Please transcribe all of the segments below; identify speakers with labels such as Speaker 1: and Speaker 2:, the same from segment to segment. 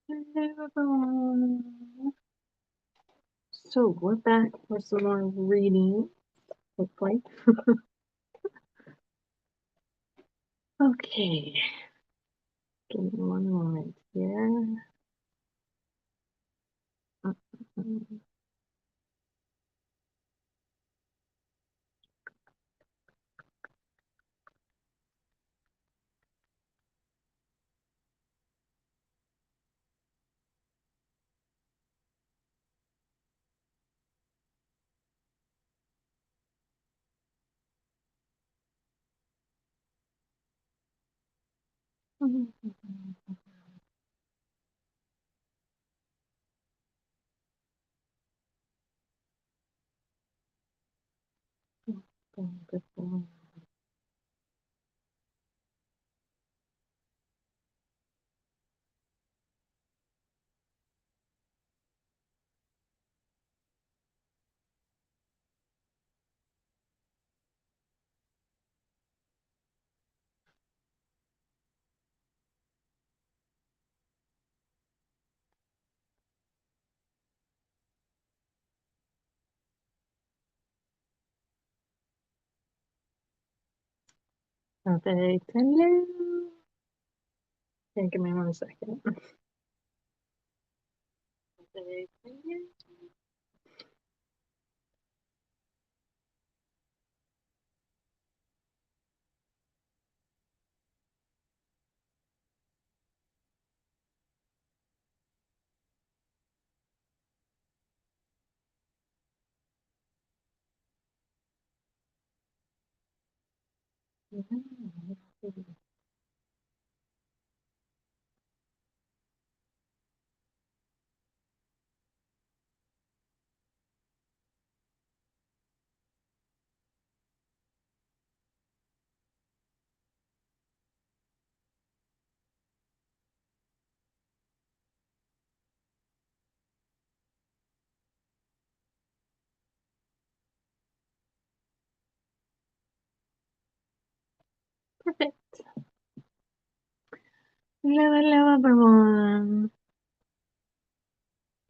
Speaker 1: Hello, everyone. So we're back for some more reading, hopefully. Okay, give me one moment here. Perfect. Hello. Okay, give me 1 second. Perfect. Hello. Perfect. Hello, everyone.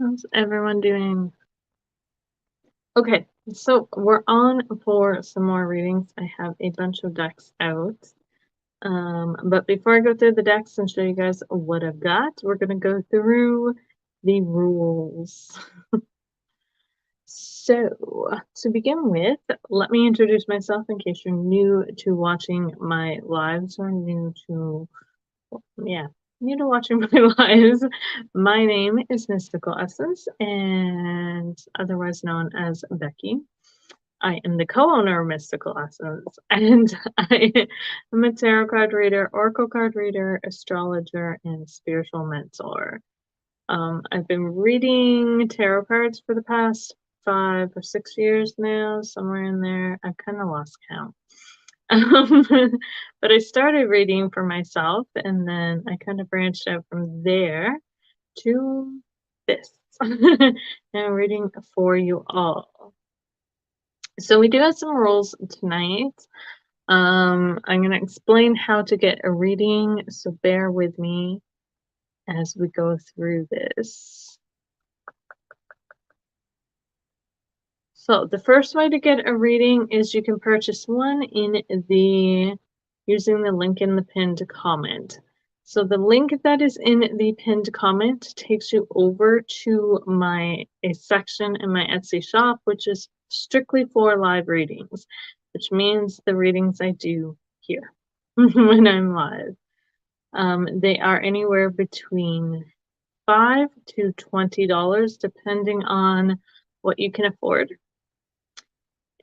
Speaker 1: How's everyone doing? Okay, so we're on for some more readings. I have a bunch of decks out. But before I go through the decks and show you guys what I've got, we're going to go through the rules. So, to begin with, let me introduce myself in case you're new to watching my lives or new to watching my lives. My name is Mystical Essence, and otherwise known as Becky. I am the co-owner of Mystical Essence, and I am a tarot card reader, oracle card reader, astrologer, and spiritual mentor. I've been reading tarot cards for the past 5 or 6 years now, somewhere in there. I've kind of lost count. But I started reading for myself, and then I kind of branched out from there to this. And I'm reading for you all. So we do have some rules tonight. I'm going to explain how to get a reading, so bear with me as we go through this. So the first way to get a reading is you can purchase one using the link in the pinned comment. So the link that is in the pinned comment takes you over to a section in my Etsy shop, which is strictly for live readings, which means the readings I do here when I'm live. They are anywhere between $5 to $20, depending on what you can afford.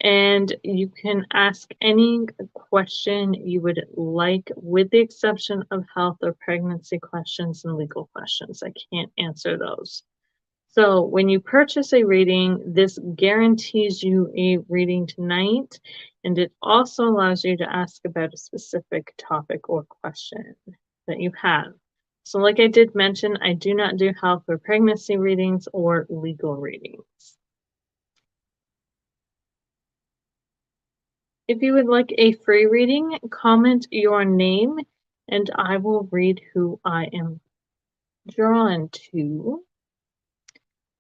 Speaker 1: And you can ask any question you would like, with the exception of health or pregnancy questions and legal questions. I can't answer those. So when you purchase a reading, this guarantees you a reading tonight, and it also allows you to ask about a specific topic or question that you have. So like I did mention, I do not do health or pregnancy readings or legal readings. If you would like a free reading, comment your name and I will read who I am drawn to.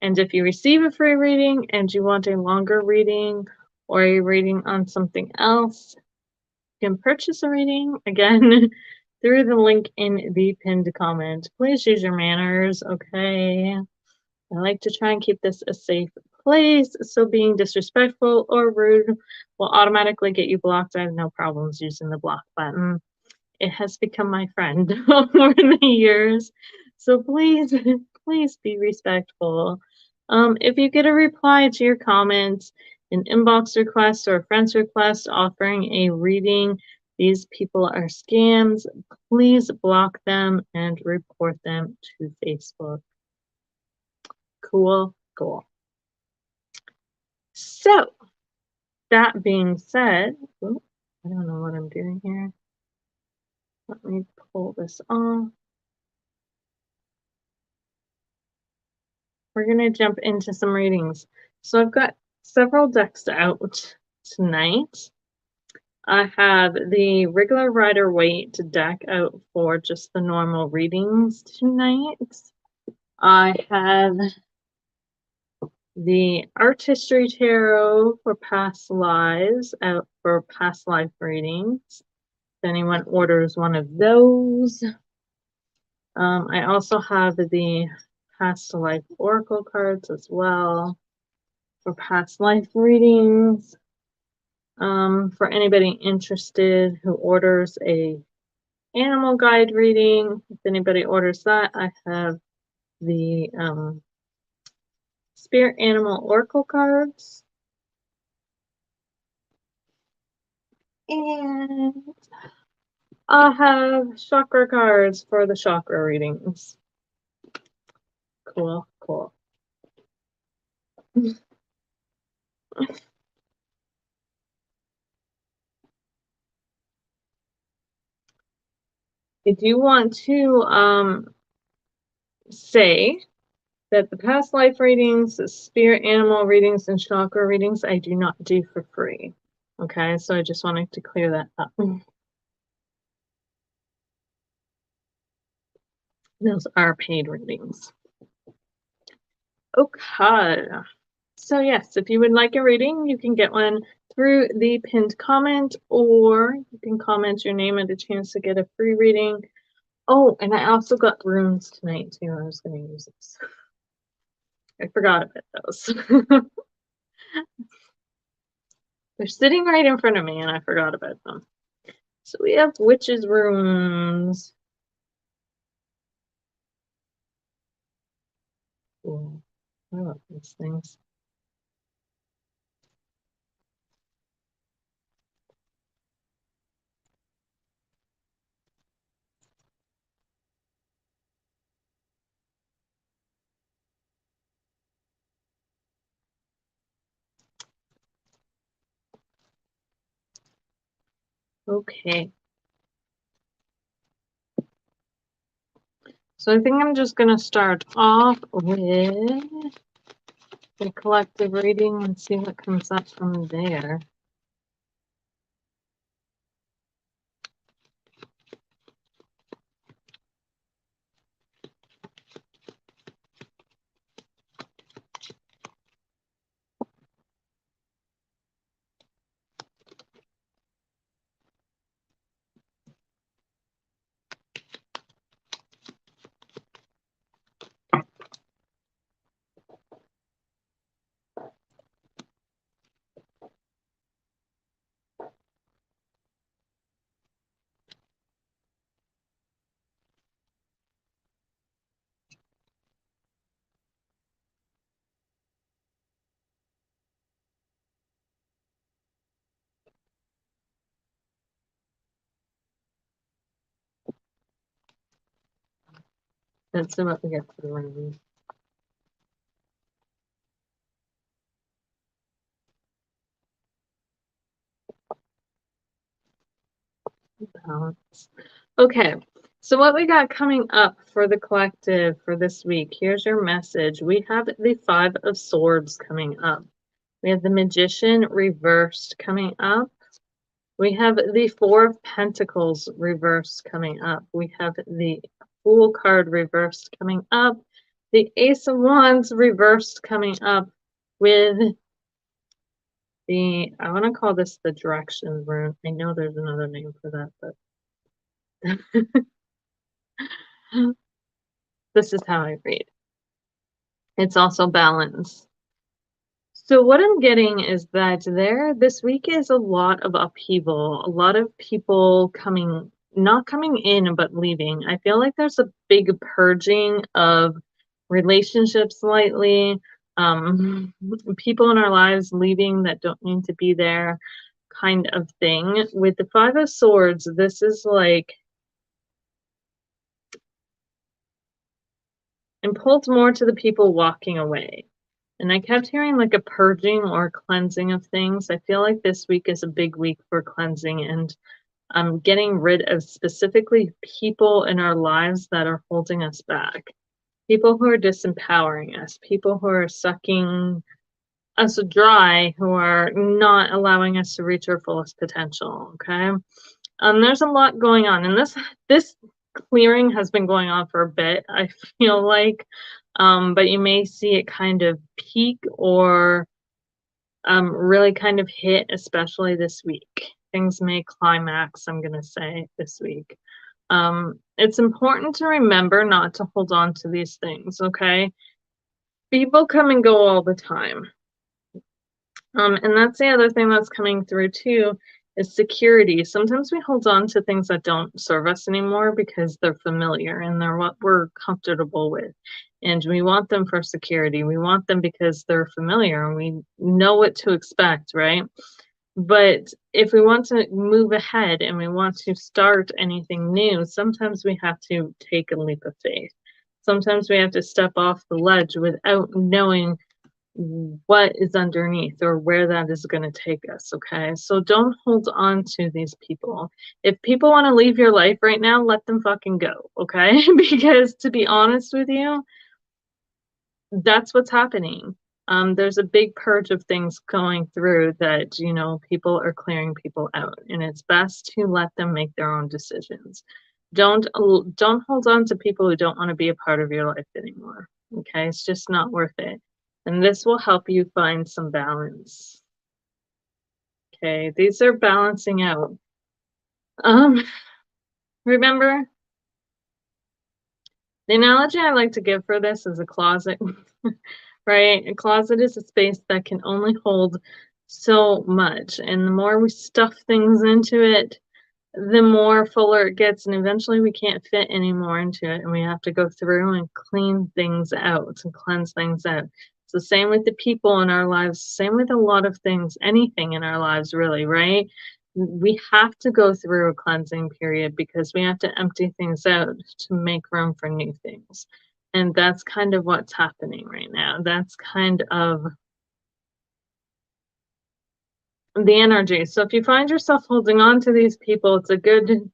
Speaker 1: And if you receive a free reading and you want a longer reading or a reading on something else, you can purchase a reading again through the link in the pinned comment. Please use your manners, okay? I like to try and keep this a safe place, so being disrespectful or rude will automatically get you blocked. I have no problems using the block button. It has become my friend over the years. So please, please be respectful. If you get a reply to your comments, an inbox request or a friend's request offering a reading, these people are scams, please block them and report them to Facebook. Cool, cool. So, that being said, I don't know what I'm doing here. Let me pull this off. We're going to jump into some readings. So I've got several decks out tonight. I have the regular Rider-Waite deck out for just the normal readings tonight. I have the Art History Tarot for past lives out for past life readings. If anyone orders one of those. I also have the past life oracle cards as well for past life readings. For anybody interested who orders a animal guide reading, if anybody orders that, I have the spirit animal oracle cards. And I have chakra cards for the chakra readings. Cool, cool. I do want to say that the past life readings, the spirit animal readings, and chakra readings I do not do for free. Okay, so I just wanted to clear that up. Those are paid readings. Okay. So yes, if you would like a reading, you can get one through the pinned comment, or you can comment your name and a chance to get a free reading. Oh, and I also got runes tonight too. I was going to use this. I forgot about those. They're sitting right in front of me and I forgot about them. So we have witches' runes. Cool. I love these things. Okay. So I think I'm just going to start off with the collective reading and see what comes up from there. Let's see what we get for the reading. Balance. Okay, so what we got coming up for the collective for this week, here's your message. We have the Five of Swords coming up. We have the Magician reversed coming up. We have the Four of Pentacles reversed coming up. We have the Fool card reversed coming up. The Ace of Wands reversed coming up with the, I want to call this the direction rune. I know there's another name for that, but this is how I read. It's also balance. So what I'm getting is that this week is a lot of upheaval, a lot of people not coming in, but leaving. I feel like there's a big purging of relationships lately, people in our lives leaving that don't need to be there, kind of thing. With the Five of Swords, this is like, and pulled more to the people walking away. And I kept hearing like a purging or cleansing of things. I feel like this week is a big week for cleansing and getting rid of specifically people in our lives that are holding us back. People who are disempowering us, people who are sucking us dry, who are not allowing us to reach our fullest potential. Okay. There's a lot going on, and this clearing has been going on for a bit, I feel like, but you may see it kind of peak or really kind of hit, especially this week. Things may climax, I'm gonna say, this week. It's important to remember not to hold on to these things, okay? People come and go all the time. And that's the other thing that's coming through too, is security. Sometimes we hold on to things that don't serve us anymore because they're familiar and they're what we're comfortable with. And we want them for security. We want them because they're familiar and we know what to expect, right? But if we want to move ahead and we want to start anything new, sometimes we have to take a leap of faith. Sometimes we have to step off the ledge without knowing what is underneath or where that is going to take us. Okay. So don't hold on to these people. If people want to leave your life right now, let them fucking go. Okay. Because to be honest with you, that's what's happening. There's a big purge of things going through that, people are clearing people out, and it's best to let them make their own decisions. Don't hold on to people who don't want to be a part of your life anymore. Okay. It's just not worth it. And this will help you find some balance. Okay, these are balancing out. Remember, the analogy I like to give for this is a closet, right? A closet is a space that can only hold so much. And the more we stuff things into it, the more fuller it gets, and eventually we can't fit anymore into it, and we have to go through and clean things out and cleanse things out. It's the same with the people in our lives, same with a lot of things, anything in our lives, really, right? We have to go through a cleansing period because we have to empty things out to make room for new things. And that's kind of what's happening right now. That's kind of the energy. So if you find yourself holding on to these people, it's a good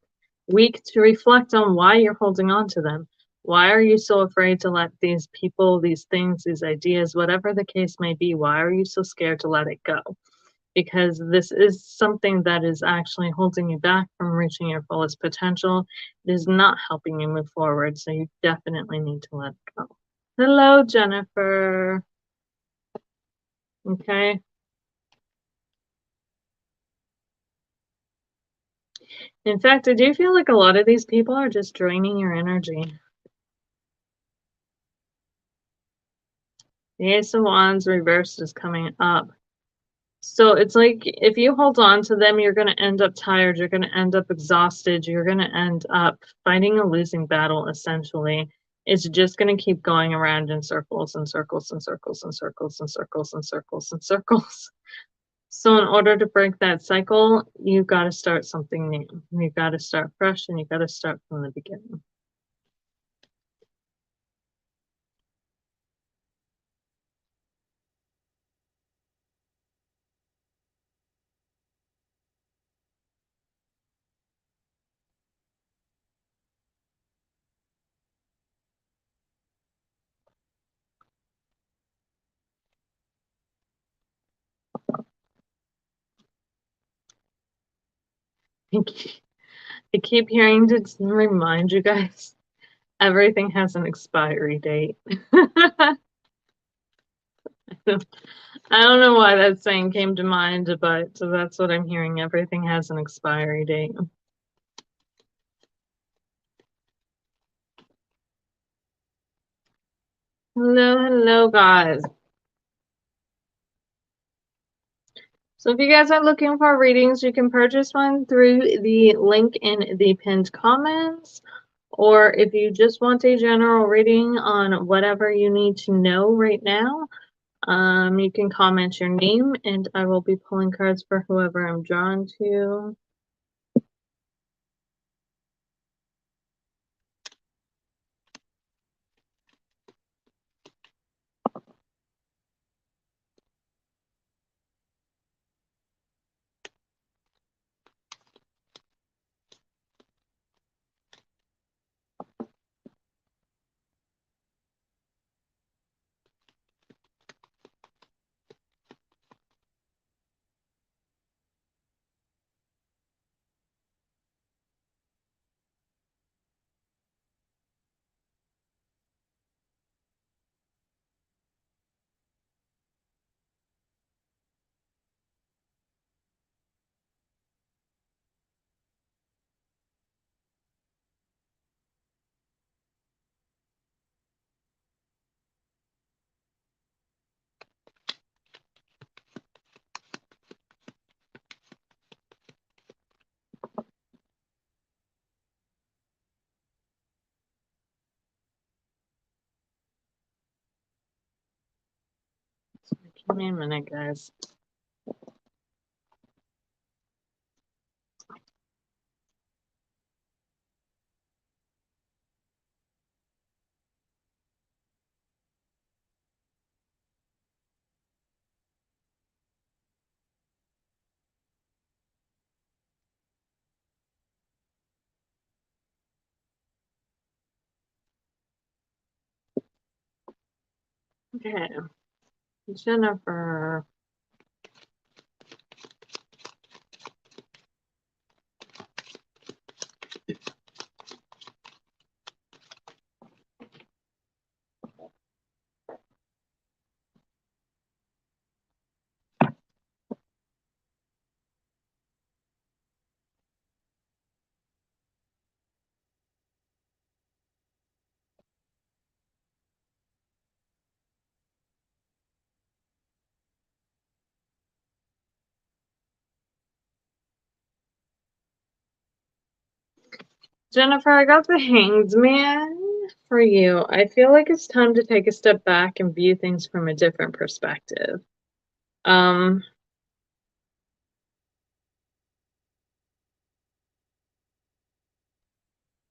Speaker 1: week to reflect on why you're holding on to them. Why are you so afraid to let these people, these things, these ideas, whatever the case may be, why are you so scared to let it go? Because this is something that is actually holding you back from reaching your fullest potential. It is not helping you move forward, so you definitely need to let it go. Hello, Jennifer. Okay. In fact, I do feel like a lot of these people are just draining your energy. The Ace of Wands reversed is coming up. So it's like if you hold on to them, you're going to end up tired. You're going to end up exhausted. You're going to end up fighting a losing battle, essentially. It's just going to keep going around in circles and circles and circles and circles and circles and circles and circles. So in order to break that cycle, you've got to start something new. You've got to start fresh, and you've got to start from the beginning. I keep hearing to remind you guys Everything has an expiry date. I don't know why that saying came to mind, but that's what I'm hearing. Everything has an expiry date. Hello, guys. So if you guys are looking for readings, you can purchase one through the link in the pinned comments. Or if you just want a general reading on whatever you need to know right now, you can comment your name and I will be pulling cards for whoever I'm drawn to. Give me a minute, guys. Okay, Jennifer. Jennifer, I got the Hanged Man for you. I feel like it's time to take a step back and view things from a different perspective. And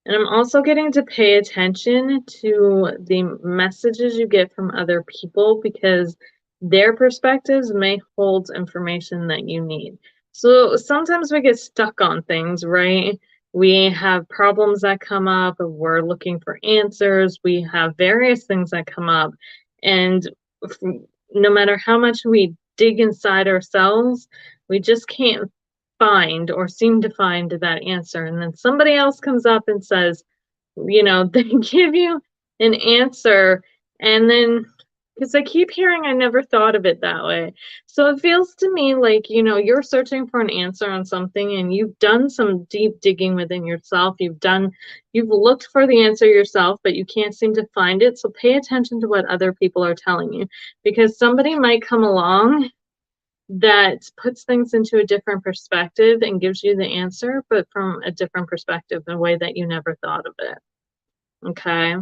Speaker 1: I'm also getting to pay attention to the messages you get from other people because their perspectives may hold information that you need. So sometimes we get stuck on things, right? We have problems that come up, we're looking for answers, we have various things that come up, and no matter how much we dig inside ourselves, we just can't find or seem to find that answer. And then somebody else comes up and says, they give you an answer, and then because I keep hearing I never thought of it that way. So it feels to me like, you're searching for an answer on something and you've done some deep digging within yourself. You've looked for the answer yourself, but you can't seem to find it. So pay attention to what other people are telling you, because somebody might come along that puts things into a different perspective and gives you the answer, but from a different perspective, in a way that you never thought of it. Okay.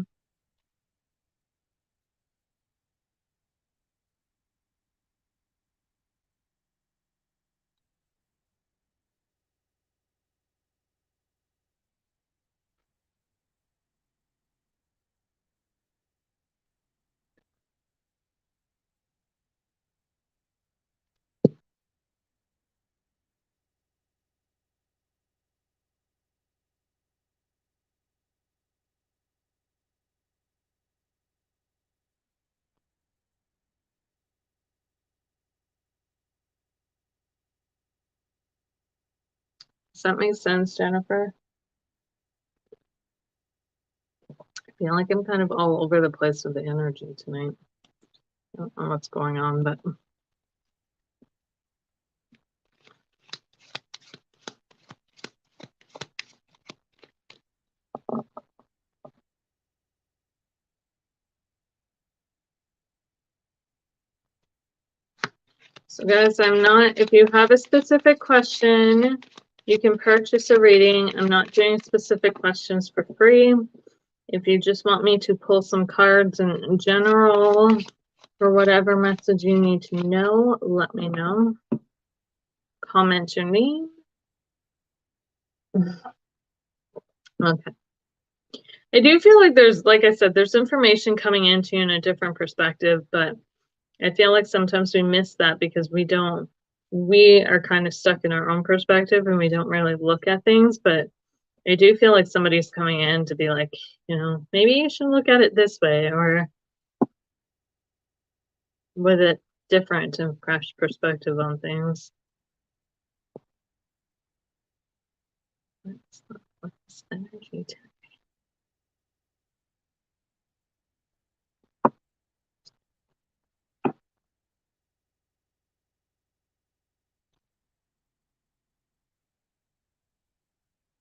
Speaker 1: Does that make sense, Jennifer? feel like I'm kind of all over the place with the energy tonight. I don't know what's going on, but so guys, if you have a specific question, you can purchase a reading. I'm not doing specific questions for free. If you just want me to pull some cards in general for whatever message you need to know, let me know. Comment your name. Okay. I do feel like like I said, there's information coming into you in a different perspective, but I feel like sometimes we miss that because we are kind of stuck in our own perspective and we don't really look at things. But I do feel like somebody's coming in to be like, maybe you should look at it this way or with a different and fresh perspective on things. Let's not let this energy take.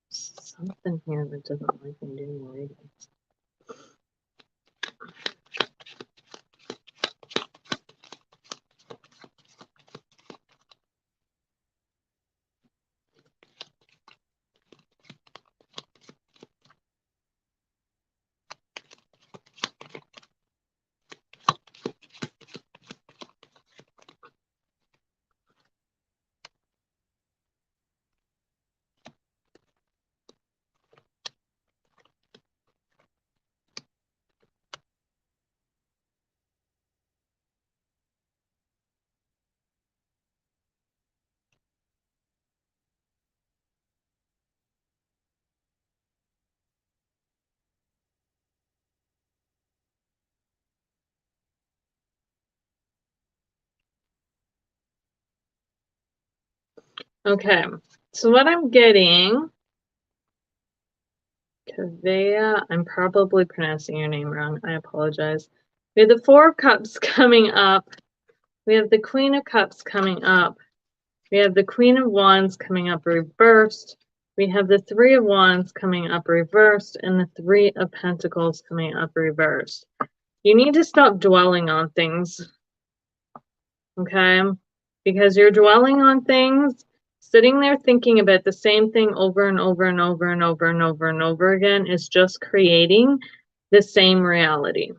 Speaker 1: Something here that doesn't like me doing readings. Okay, so what I'm getting, Kavea, I'm probably pronouncing your name wrong. I apologize. We have the Four of Cups coming up. We have the Queen of Cups coming up. We have the Queen of Wands coming up reversed. We have the Three of Wands coming up reversed and the Three of Pentacles coming up reversed. You need to stop dwelling on things, okay? Because you're dwelling on things, sitting there thinking about the same thing over and over and over and over and over and over again is just creating the same reality,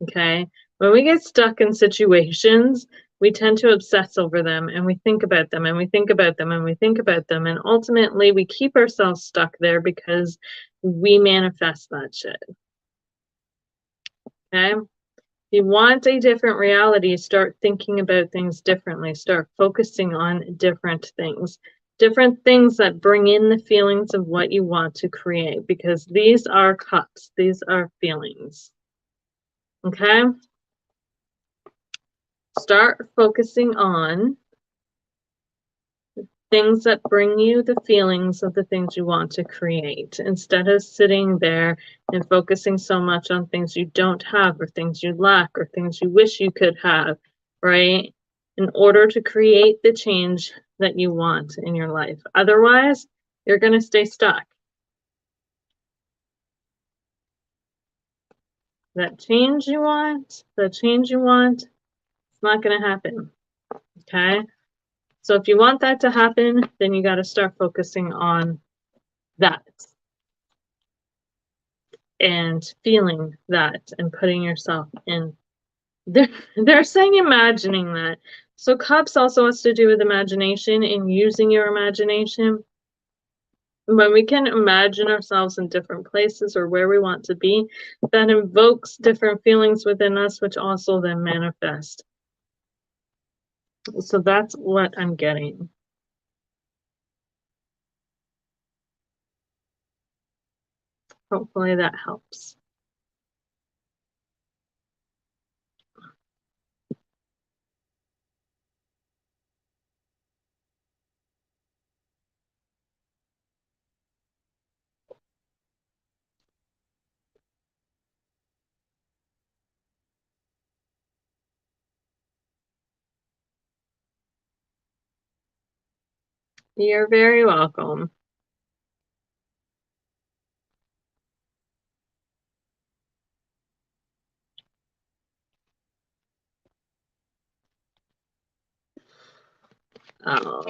Speaker 1: okay? When we get stuck in situations, we tend to obsess over them and we think about them and we think about them and we think about them. And ultimately, we keep ourselves stuck there because we manifest that shit, okay? If you want a different reality, start thinking about things differently. Start focusing on different things that bring in the feelings of what you want to create, because these are cups, these are feelings. Okay? Start focusing on things that bring you the feelings of the things you want to create, instead of sitting there and focusing so much on things you don't have or things you lack or things you wish you could have, right? In order to create the change that you want in your life. Otherwise, you're going to stay stuck. That change you want, it's not going to happen. Okay? So if you want that to happen, then you got to start focusing on that and feeling that and putting yourself in. They're saying imagining that. So cups also has to do with imagination and using your imagination. When we can imagine ourselves in different places or where we want to be, that invokes different feelings within us, which also then manifest. So that's what I'm getting. Hopefully that helps. You're very welcome. Oh.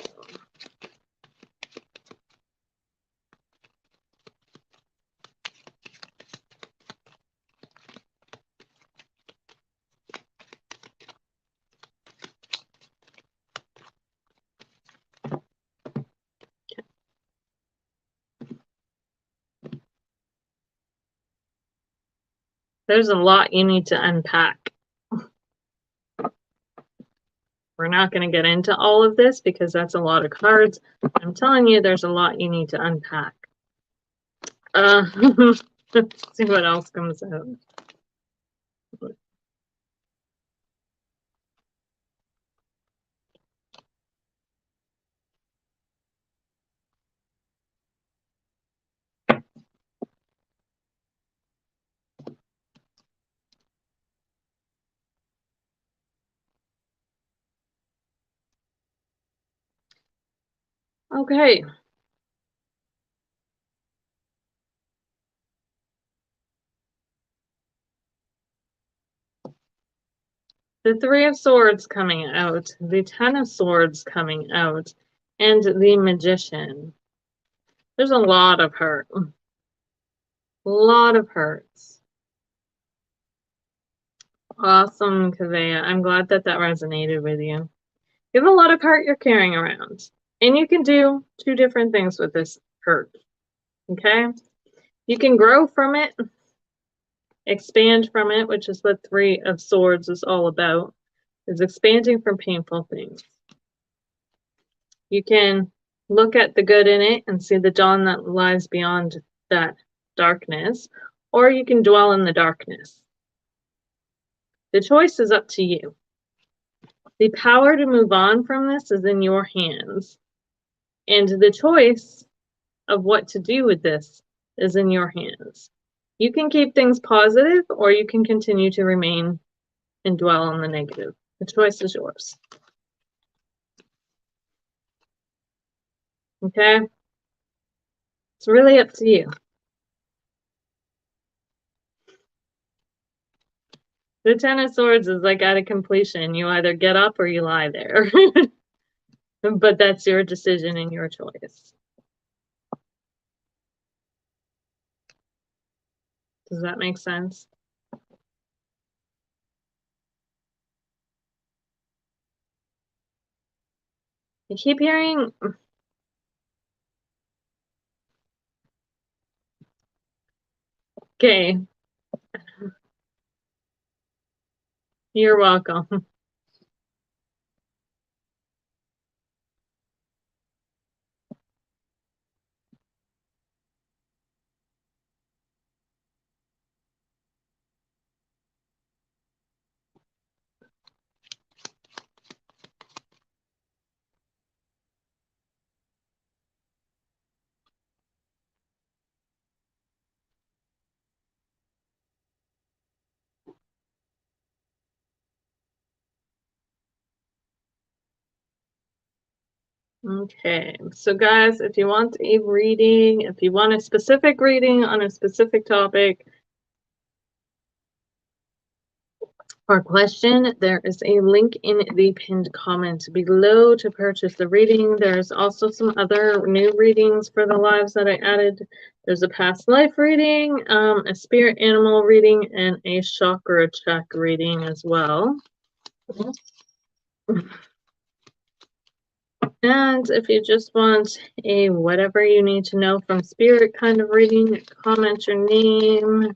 Speaker 1: There's a lot you need to unpack. We're not going to get into all of this because that's a lot of cards. I'm telling you, there's a lot you need to unpack. Let's see what else comes out. Okay. The Three of Swords coming out, the Ten of Swords coming out, and the Magician. There's a lot of hurt. A lot of hurts. Awesome, Kavea. I'm glad that that resonated with you. You have a lot of hurt you're carrying around. And you can do two different things with this hurt. Okay? You can grow from it, expand from it, which is what Three of Swords is all about, is expanding from painful things. You can look at the good in it and see the dawn that lies beyond that darkness, or you can dwell in the darkness. The choice is up to you. The power to move on from this is in your hands, and the choice of what to do with this is in your hands. You can keep things positive, or you can continue to remain and dwell on the negative. The choice is yours. Okay? It's really up to you. The Ten of Swords is like at a completion. You either get up or you lie there. But that's your decision and your choice. Does that make sense? I keep hearing... Okay. You're welcome. Okay, so guys, if you want a reading, if you want a specific reading on a specific topic or question, there is a link in the pinned comment below to purchase the reading. There's also some other new readings for the lives that I added. There's a past life reading, a spirit animal reading, and a chakra check reading as well. And if you just want a whatever you need to know from spirit kind of reading, comment your name.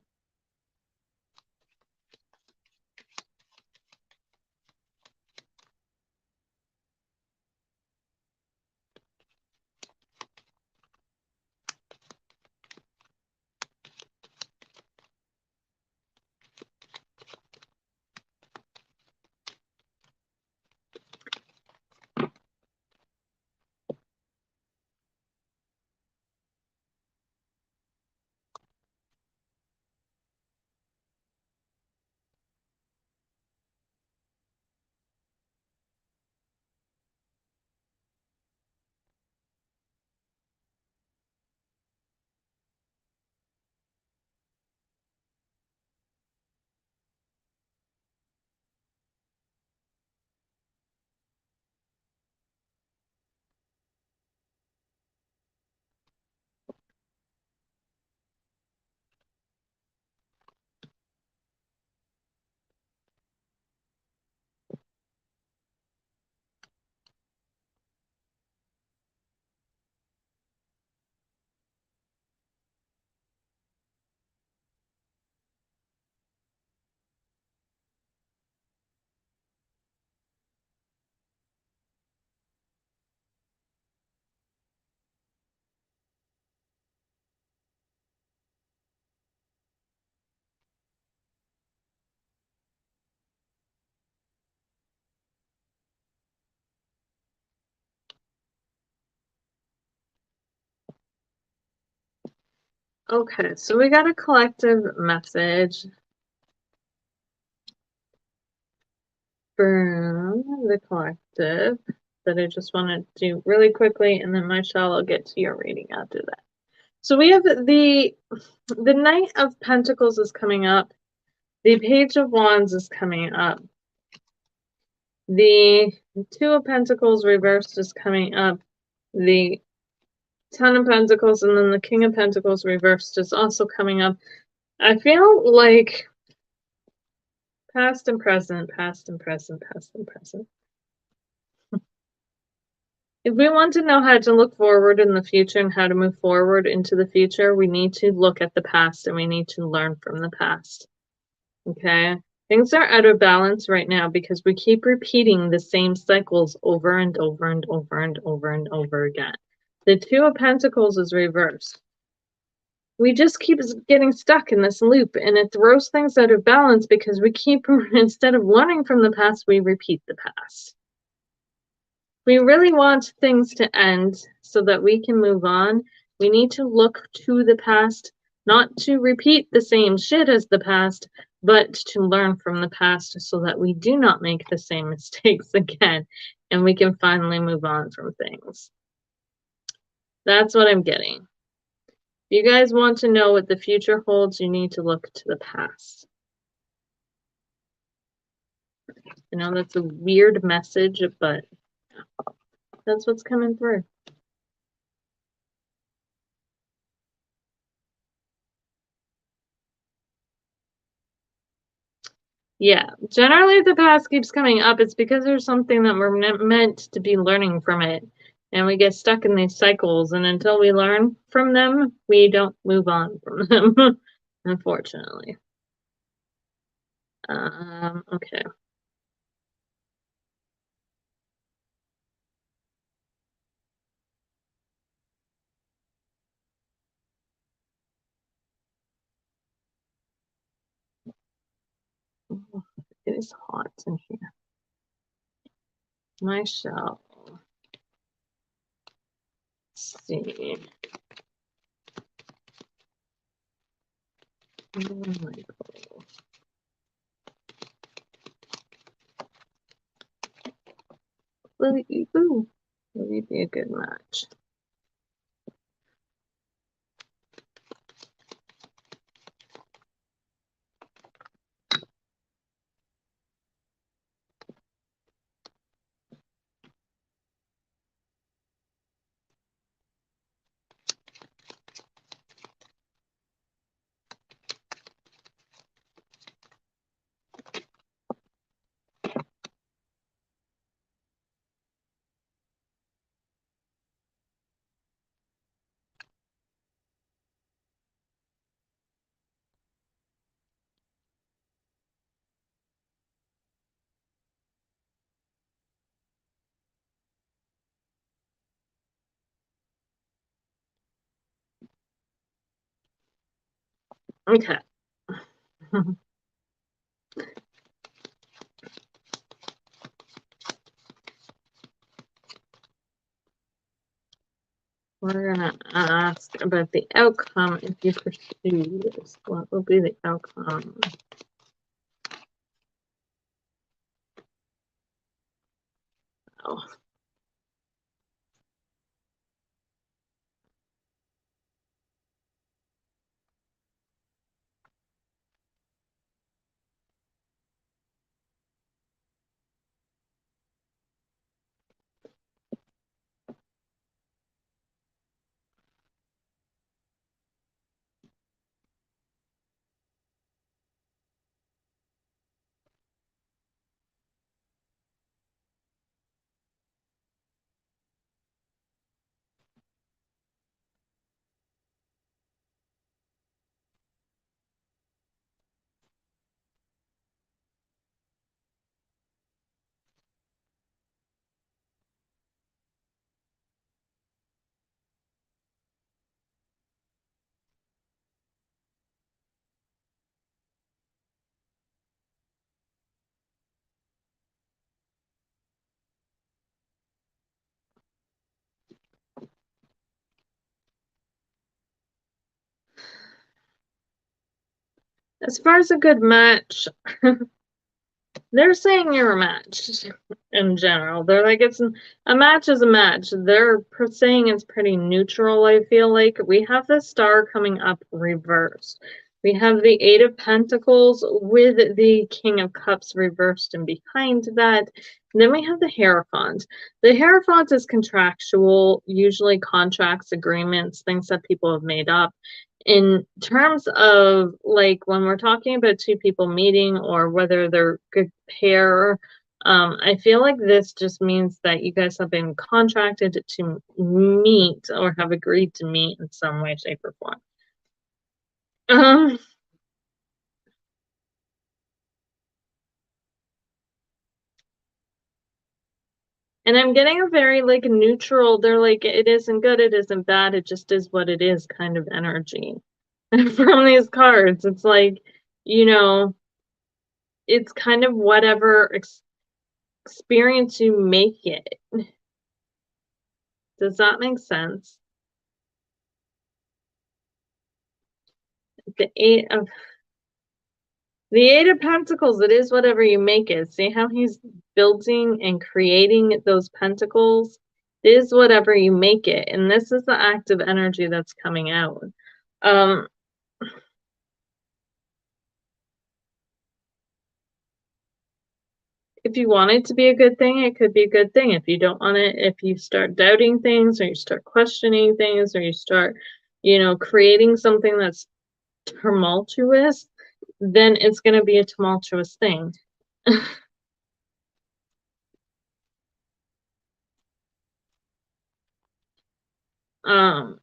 Speaker 1: Okay, so we got a collective message from the collective that I just want to do really quickly, and then Myshell, I'll get to your reading after that. So we have the Knight of Pentacles is coming up. The Page of Wands is coming up. The Two of Pentacles reversed is coming up. The Ten of Pentacles and then the King of Pentacles reversed is also coming up. I feel like past and present, past and present, past and present. If we want to know how to look forward in the future and how to move forward into the future, we need to look at the past and we need to learn from the past. Okay? Things are out of balance right now because we keep repeating the same cycles over and over and over and over and over again. The Two of Pentacles is reversed. We just keep getting stuck in this loop and it throws things out of balance because we keep, instead of learning from the past, we repeat the past. We really want things to end so that we can move on. We need to look to the past, not to repeat the same shit as the past, but to learn from the past so that we do not make the same mistakes again and we can finally move on from things. That's what I'm getting. If you guys want to know what the future holds, you need to look to the past. I know that's a weird message, but that's what's coming through. Yeah, generally the past keeps coming up. It's because there's something that we're meant to be learning from it. And we get stuck in these cycles. And until we learn from them, we don't move on from them, unfortunately. Okay. Oh, it is hot in here. Myshell. Let's see. Oh my God. Will you be a good match? Okay. We're gonna ask about the outcome if you pursue this. What will be the outcome? Oh. As far as a good match, they're saying you're a match in general. They're like, a match is a match. They're saying it's pretty neutral, I feel like. We have the star coming up reversed. We have the Eight of Pentacles with the King of Cups reversed and behind that. And then we have the Hierophant. The Hierophant is contractual, usually contracts, agreements, things that people have made up. In terms of like when we're talking about two people meeting or whether they're good pair, I feel like this just means that you guys have been contracted to meet or have agreed to meet in some way, shape, or form. And I'm getting a very like neutral, they're like, it isn't good, it isn't bad, it just is what it is kind of energy from these cards. It's like, you know, it's kind of whatever experience you make it. Does that make sense? The Eight of Pentacles, it is whatever you make it. See how he's building and creating those pentacles? It is whatever you make it. And this is the active energy that's coming out. If you want it to be a good thing, it could be a good thing. If you don't want it, if you start doubting things or you start questioning things or you start, creating something that's tumultuous, then it's going to be a tumultuous thing. um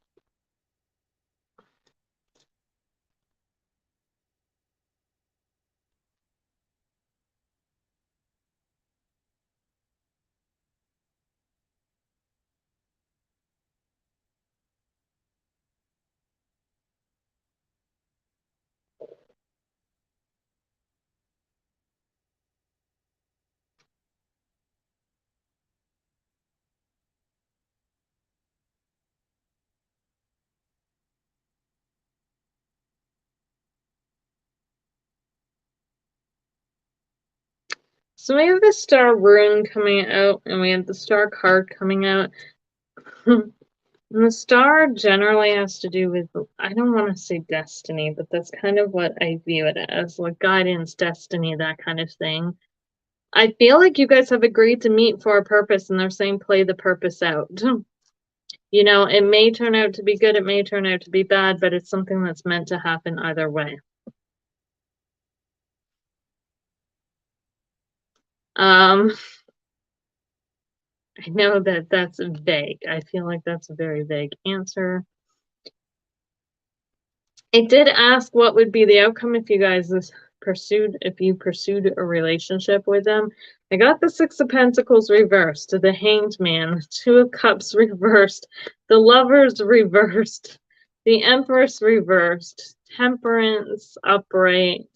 Speaker 1: so we have the star rune coming out and we have the star card coming out. And the star generally has to do with, I don't want to say destiny, but that's kind of what I view it as, like guidance, destiny, that kind of thing. I feel like you guys have agreed to meet for a purpose and they're saying play the purpose out. It may turn out to be good, it may turn out to be bad, but it's something that's meant to happen either way. I know that that's vague. I feel like that's a very vague answer. It did ask what would be the outcome if you guys if you pursued a relationship with them. I got the Six of Pentacles reversed, the Hanged Man, Two of Cups reversed, the Lovers reversed, the Empress reversed, Temperance upright.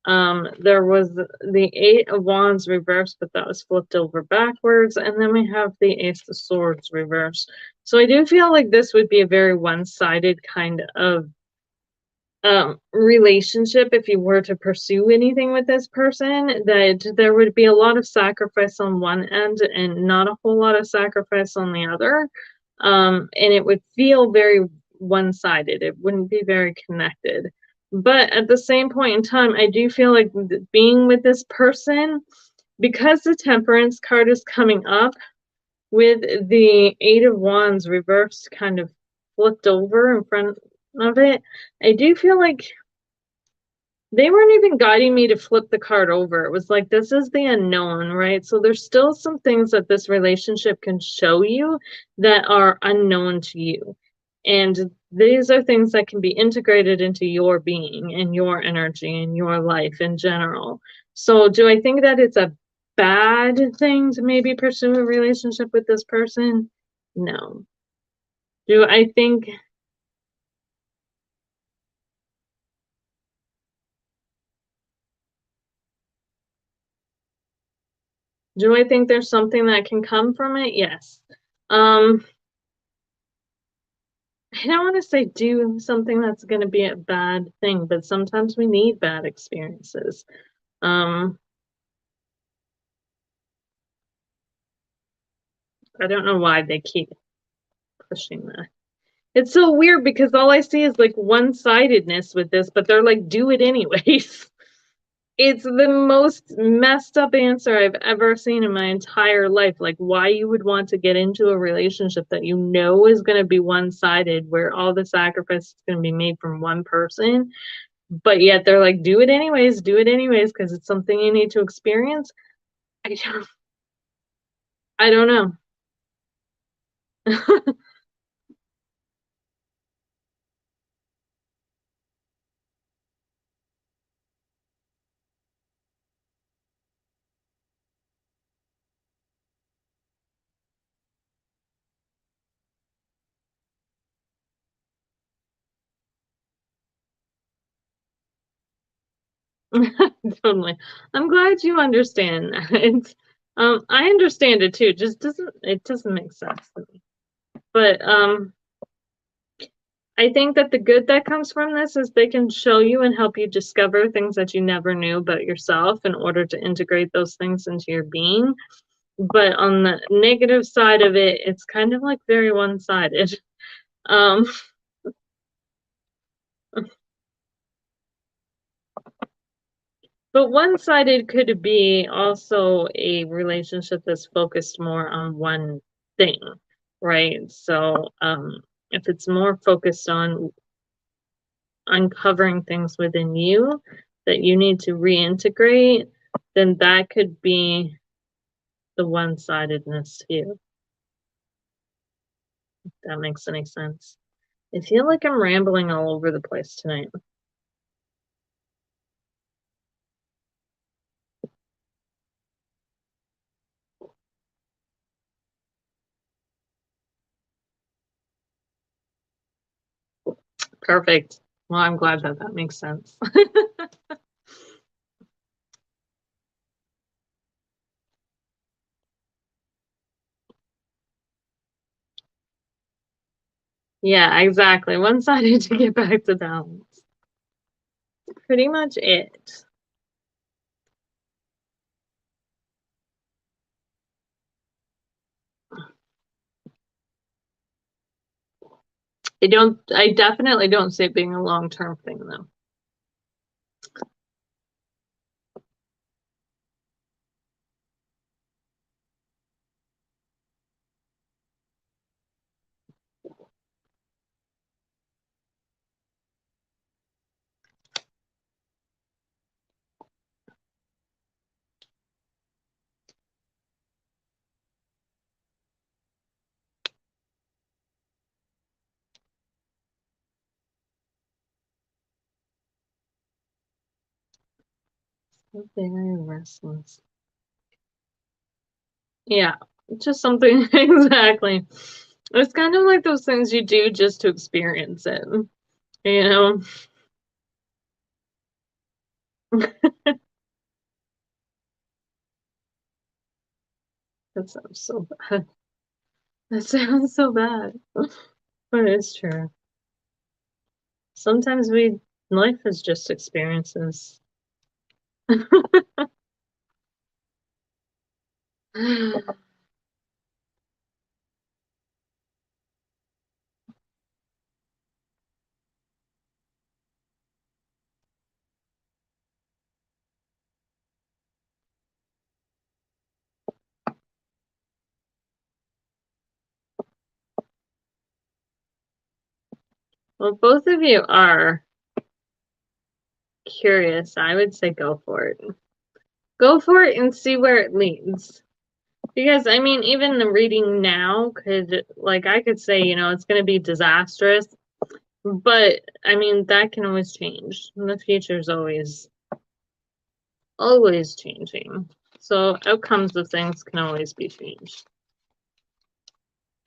Speaker 1: There was the Eight of Wands reversed, but that was flipped over backwards, and then we have the Ace of Swords reversed. So I do feel like this would be a very one-sided kind of relationship if you were to pursue anything with this person, that there would be a lot of sacrifice on one end and not a whole lot of sacrifice on the other. And it would feel very one-sided. It wouldn't be very connected. But at the same point in time, I do feel like being with this person, because the Temperance card is coming up with the Eight of Wands reversed, kind of flipped over in front of it, I do feel like they weren't even guiding me to flip the card over. It was like, this is the unknown, right? So there's still some things that this relationship can show you that are unknown to you. And these are things that can be integrated into your being and your energy and your life in general. So do I think that it's a bad thing to maybe pursue a relationship with this person? No. Do I think there's something that can come from it? Yes. Um I don't want to say do something that's going to be a bad thing, but sometimes we need bad experiences. Um, I don't know why they keep pushing that. It's so weird because all I see is like one-sidedness with this, but they're like, do it anyways. It's the most messed up answer I've ever seen in my entire life. Like, why you would want to get into a relationship that you know is going to be one-sided, where all the sacrifice is going to be made from one person, but yet they're like, do it anyways, because it's something you need to experience. I don't, I don't know. Totally. I'm glad you understand that. It's, I understand it too. It doesn't make sense to me. But I think that the good that comes from this is they can show you and help you discover things that you never knew about yourself in order to integrate those things into your being. But on the negative side of it, it's kind of like very one-sided. Um, but one-sided could be also a relationship that's focused more on one thing, right? So, if it's more focused on uncovering things within you that you need to reintegrate, then that could be the one-sidedness too, if that makes any sense. I feel like I'm rambling all over the place tonight. Perfect. Well, I'm glad that that makes sense. Yeah, exactly. One-sided to get back to balance. Pretty much it. I definitely don't see it being a long-term thing though. So very restless. Yeah, just something exactly. It's kind of like those things you do just to experience it, you know? That sounds so bad. That sounds so bad. But it's true. Sometimes life is just experiences. Well, both of you are curious. I would say go for it. Go for it and see where it leads. Because, I mean, even the reading now could, like, I could say, it's going to be disastrous. But, I mean, that can always change. The future's always changing. So outcomes of things can always be changed.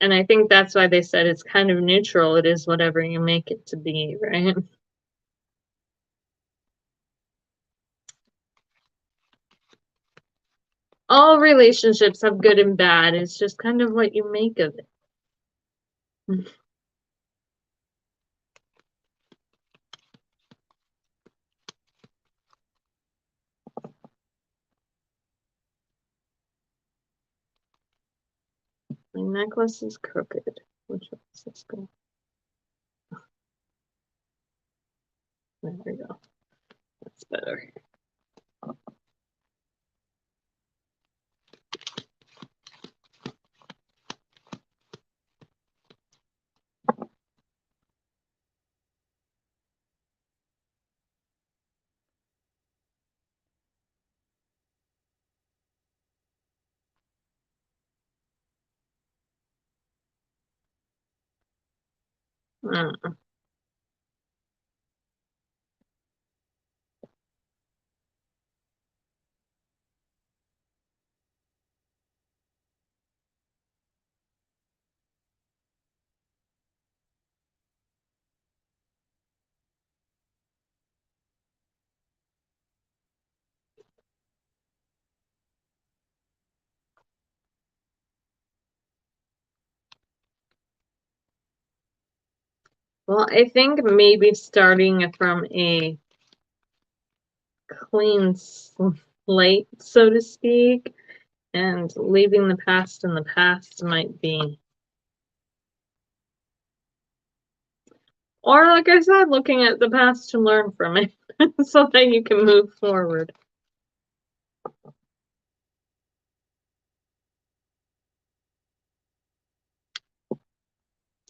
Speaker 1: And I think that's why they said it's kind of neutral. It is whatever you make it to be, right? All relationships have good and bad. It's just kind of what you make of it. My necklace is crooked. Which way does this go? There we go. That's better. Mm. Well, I think maybe starting from a clean slate, so to speak, and leaving the past in the past might be. Or, like I said, looking at the past to learn from it so that you can move forward.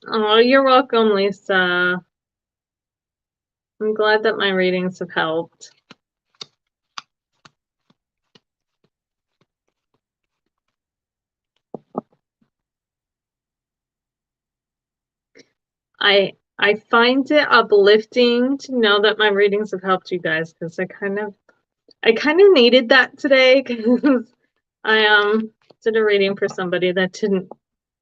Speaker 1: Oh, you're welcome, Lisa. I'm glad that my readings have helped. I find it uplifting to know that my readings have helped you guys, because I kind of needed that today, because I did a reading for somebody that didn't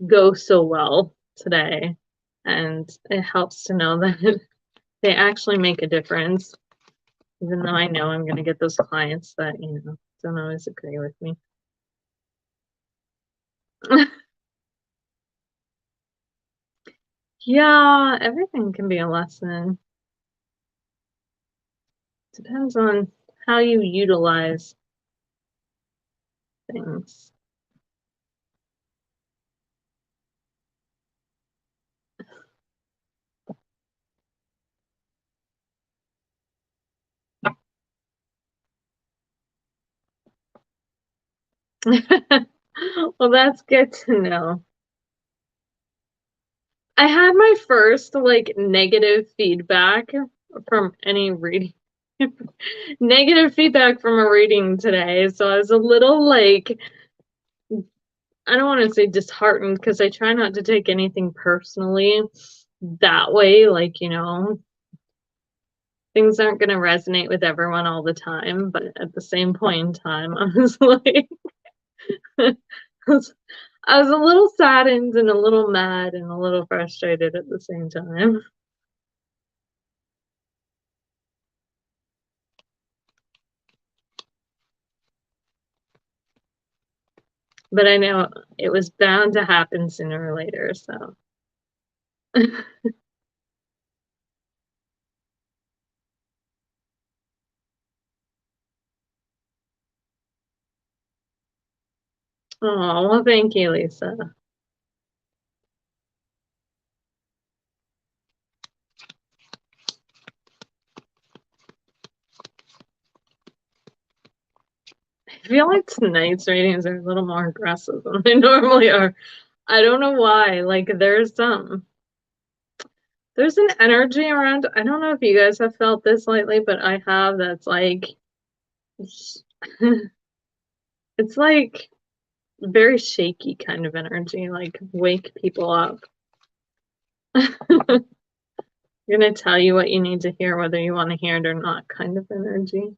Speaker 1: go so well today, and it helps to know that they actually make a difference, even though I know I'm going to get those clients that, you know, don't always agree with me. Yeah, everything can be a lesson. Depends on how you utilize things. Well, that's good to know. I had my first like negative feedback from any reading. Negative feedback from a reading today, so I was a little like, I don't want to say disheartened, because I try not to take anything personally that way, like, you know, things aren't going to resonate with everyone all the time, but at the same point in time, I was like, I was a little saddened and a little mad and a little frustrated at the same time. But I know it was bound to happen sooner or later, so. Oh, well, thank you, Lisa. I feel like tonight's readings are a little more aggressive than they normally are. I don't know why. Like, there's an energy around. I don't know if you guys have felt this lately, but I have. That's like, it's like very shaky kind of energy, like wake people up. I'm gonna tell you what you need to hear, whether you want to hear it or not, kind of energy.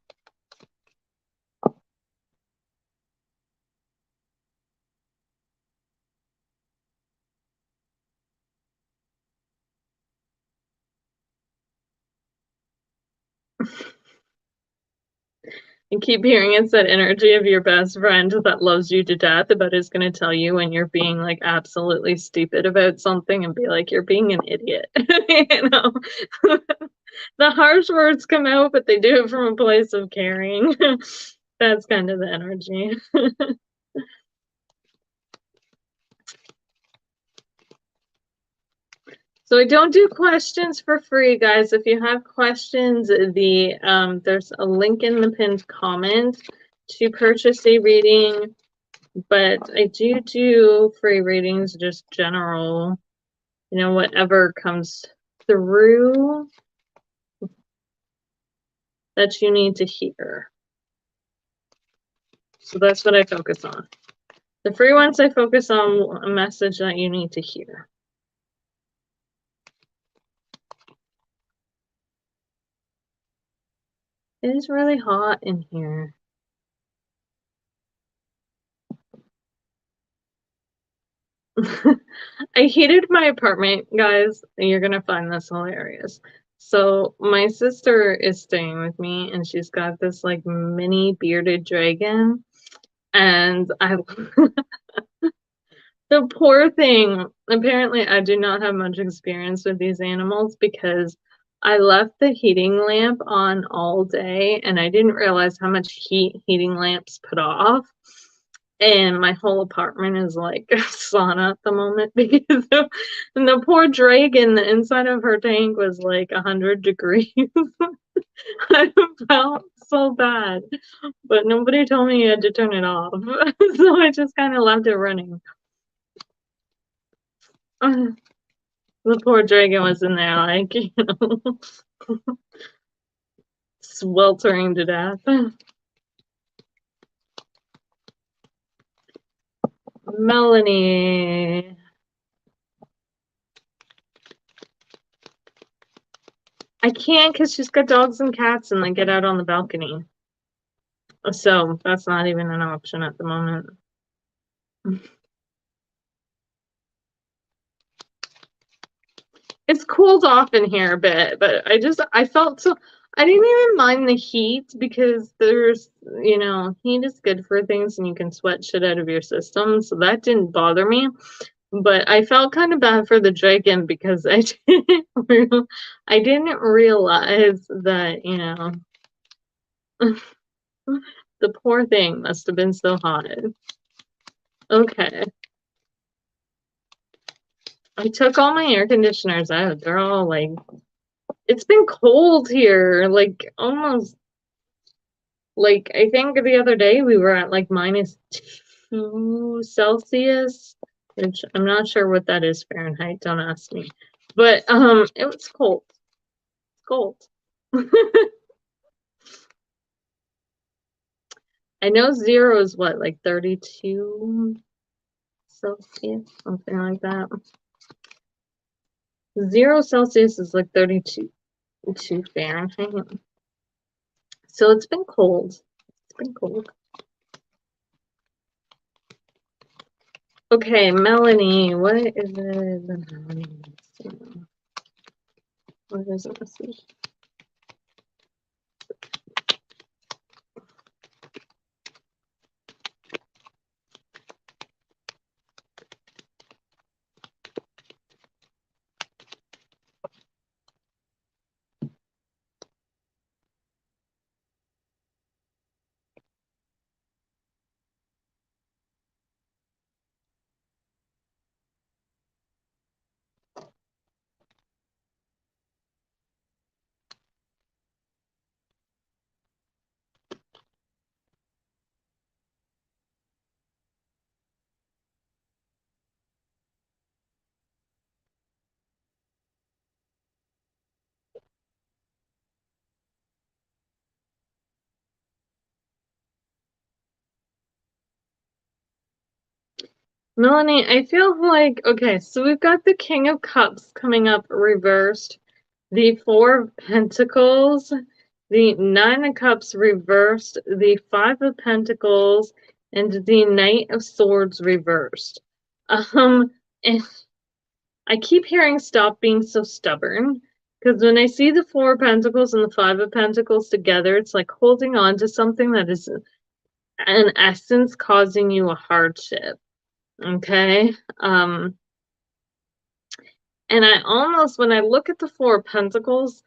Speaker 1: And keep hearing it's that energy of your best friend that loves you to death, but is going to tell you when you're being like absolutely stupid about something and be like, you're being an idiot. You know, the harsh words come out, but they do it from a place of caring. That's kind of the energy. So I don't do questions for free, guys. If you have questions, there's a link in the pinned comment to purchase a reading, but I do free readings, just general, whatever comes through that you need to hear. So that's what I focus on. The free ones, I focus on a message that you need to hear. It is really hot in here. I heated my apartment, guys. You're gonna find this hilarious. So my sister is staying with me, and she's got this like mini bearded dragon, and the poor thing. Apparently, I do not have much experience with these animals because I left the heating lamp on all day, and I didn't realize how much heat heating lamps put off. And my whole apartment is like a sauna at the moment because the poor dragon, the inside of her tank was like 100 degrees. I felt so bad, but nobody told me you had to turn it off. So I just kind of left it running. The poor dragon was in there, like, sweltering to death. Melanie. I can't because she's got dogs and cats and they get out on the balcony. So that's not even an option at the moment. It's cooled off in here a bit, but I felt so, I didn't even mind the heat because there's, heat is good for things and you can sweat shit out of your system. So that didn't bother me. But I felt kind of bad for the dragon because I didn't realize that, the poor thing must have been so hot. Okay. I took all my air conditioners out. They're all like, it's been cold here, like almost, like I think the other day we were at like -2 Celsius, which I'm not sure what that is Fahrenheit, don't ask me. But it was cold. It's cold. I know 0 is what, like 32 Celsius, something like that. 0 Celsius is like 32 Fahrenheit. So it's been cold. It's been cold. Okay, Melanie, what is it? What is it? Melanie, I feel like, okay, so we've got the King of Cups coming up reversed, the Four of Pentacles, the Nine of Cups reversed, the Five of Pentacles, and the Knight of Swords reversed. And I keep hearing stop being so stubborn, because when I see the Four of Pentacles and the Five of Pentacles together, it's like holding on to something that is, in essence, causing you a hardship. Okay. And I almost, when I look at the Four of Pentacles,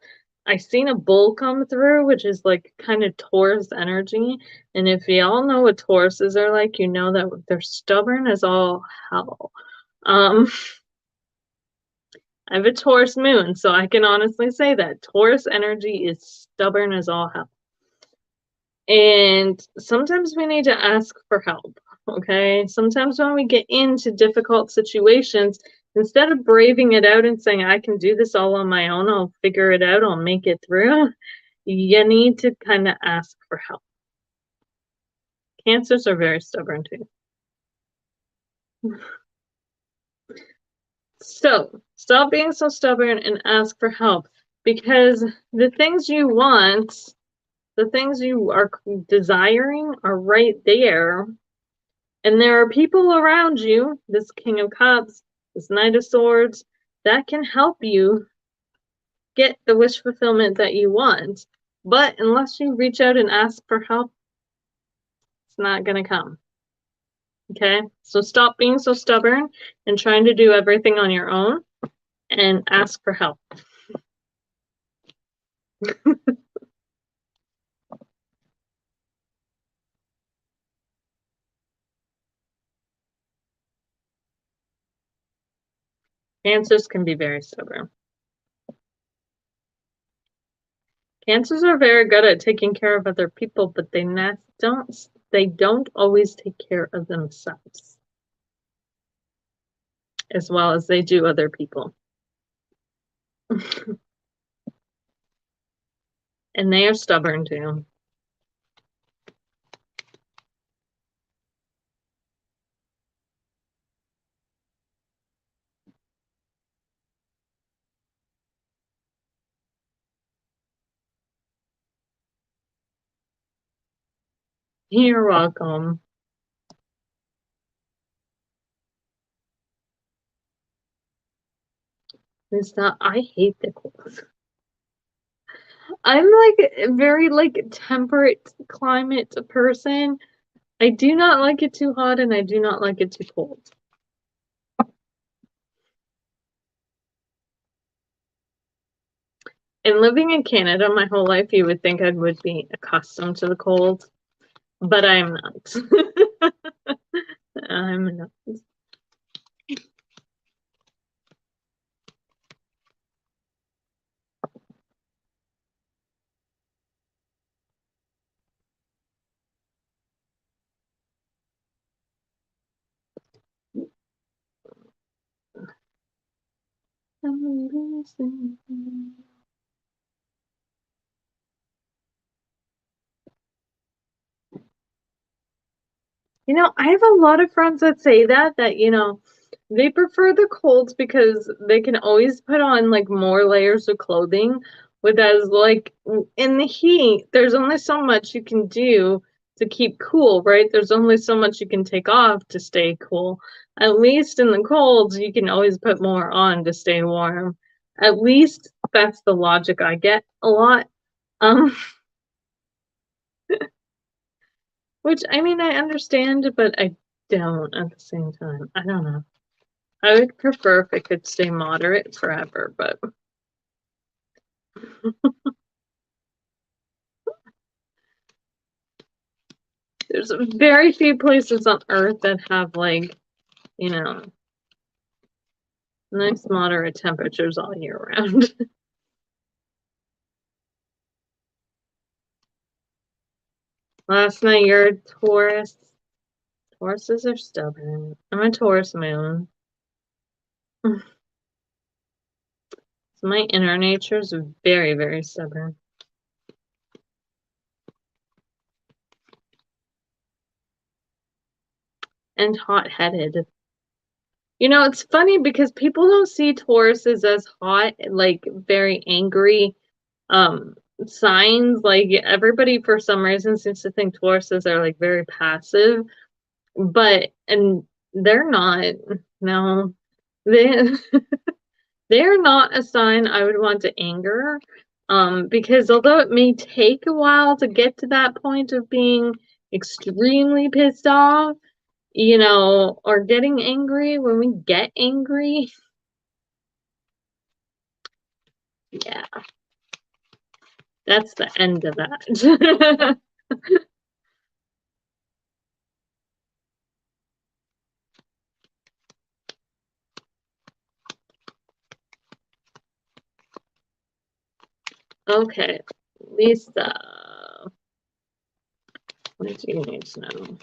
Speaker 1: I seen a bull come through, which is like kind of Taurus energy. And if y'all know what Tauruses are like, you know that they're stubborn as all hell. I have a Taurus moon, so I can honestly say that Taurus energy is stubborn as all hell. And sometimes we need to ask for help, okay? Sometimes when we get into difficult situations, instead of braving it out and saying, I can do this all on my own, I'll figure it out, I'll make it through, you need to kind of ask for help. Cancers are very stubborn too. So stop being so stubborn and ask for help, because the things you want, the things you are desiring are right there. And there are people around you, this King of Cups, this Knight of Swords, that can help you get the wish fulfillment that you want. But unless you reach out and ask for help, it's not going to come. Okay? So stop being so stubborn and trying to do everything on your own and ask for help. Cancers can be very stubborn. Cancers are very good at taking care of other people, but they don't always take care of themselves as well as they do other people. And they are stubborn too. You're welcome. I hate the cold. I'm like a very temperate climate person. I do not like it too hot and I do not like it too cold. And living in Canada my whole life, you would think I would be accustomed to the cold, but I'm not. I'm not. I'm losing. I have a lot of friends that say that they prefer the colds because they can always put on more layers of clothing. Whereas in the heat, there's only so much you can do to keep cool, right? There's only so much you can take off to stay cool. At least in the colds, you can always put more on to stay warm. At least that's the logic I get a lot. Which, I mean, I understand, but I don't at the same time. I don't know. I would prefer if it could stay moderate forever, but there's very few places on Earth that have nice moderate temperatures all year round. Last night, you're a Taurus. Tauruses are stubborn. I'm a Taurus moon. So my inner nature is very, very stubborn. And hot-headed. It's funny because people don't see Tauruses as hot, very angry signs. Like everybody for some reason seems to think Tauruses are very passive, and they're not. No. They they're not a sign I would want to anger. Because although it may take a while to get to that point of being extremely pissed off, or getting angry, when we get angry, yeah, that's the end of that. Okay, Lisa, what do you need to know?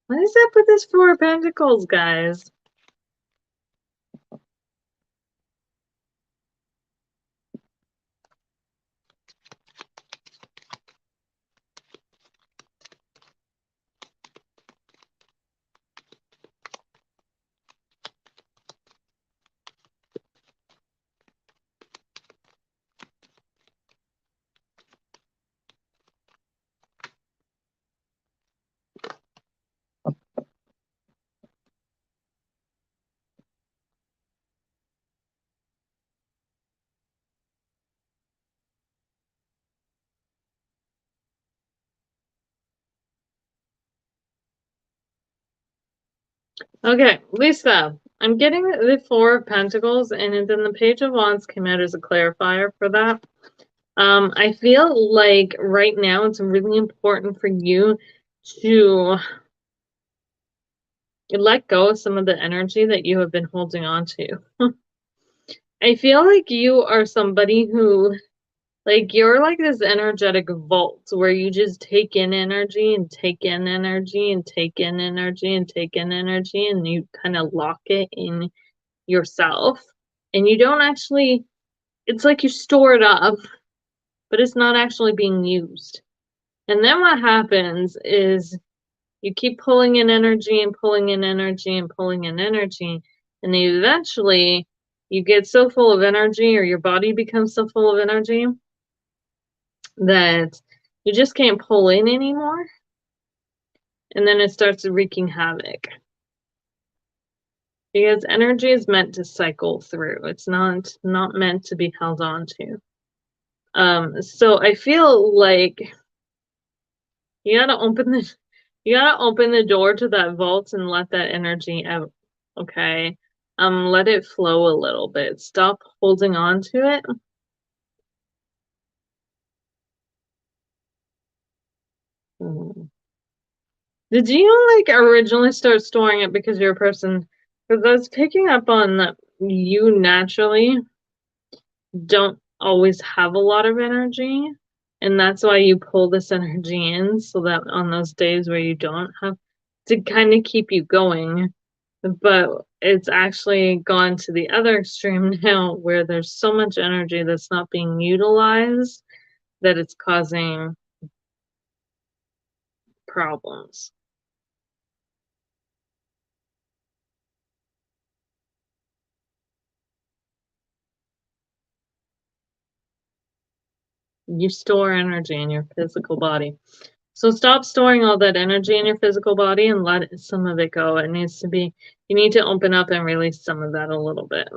Speaker 1: What is up with this Four of Pentacles, guys? Okay, Lisa, I'm getting the Four of Pentacles, and then the Page of Wands came out as a clarifier for that. I feel like right now it's really important for you to let go of some of the energy that you have been holding on to. I feel like you are somebody who, like, you're like this energetic vault where you just take in energy and take in energy and take in energy and take in energy, and you kind of lock it in yourself. And you don't actually, it's like you store it up, but it's not actually being used. And then what happens is you keep pulling in energy and pulling in energy and pulling in energy. And then eventually you get so full of energy, or your body becomes so full of energy, that you just can't pull in anymore. And then it starts wreaking havoc. Because energy is meant to cycle through. It's not meant to be held on to. So I feel like you gotta open the door to that vault and let that energy out. Okay. Let it flow a little bit. Stop holding on to it. Did you like originally start storing it because you're a person? Because I was picking up on that you naturally don't always have a lot of energy, and that's why you pull this energy in, so that on those days where you don't have, to kind of keep you going. But it's actually gone to the other extreme now, where there's so much energy that's not being utilized that it's causing problems. You store energy in your physical body. So stop storing all that energy in your physical body and let some of it go. It needs to be, you need to open up and release some of that a little bit.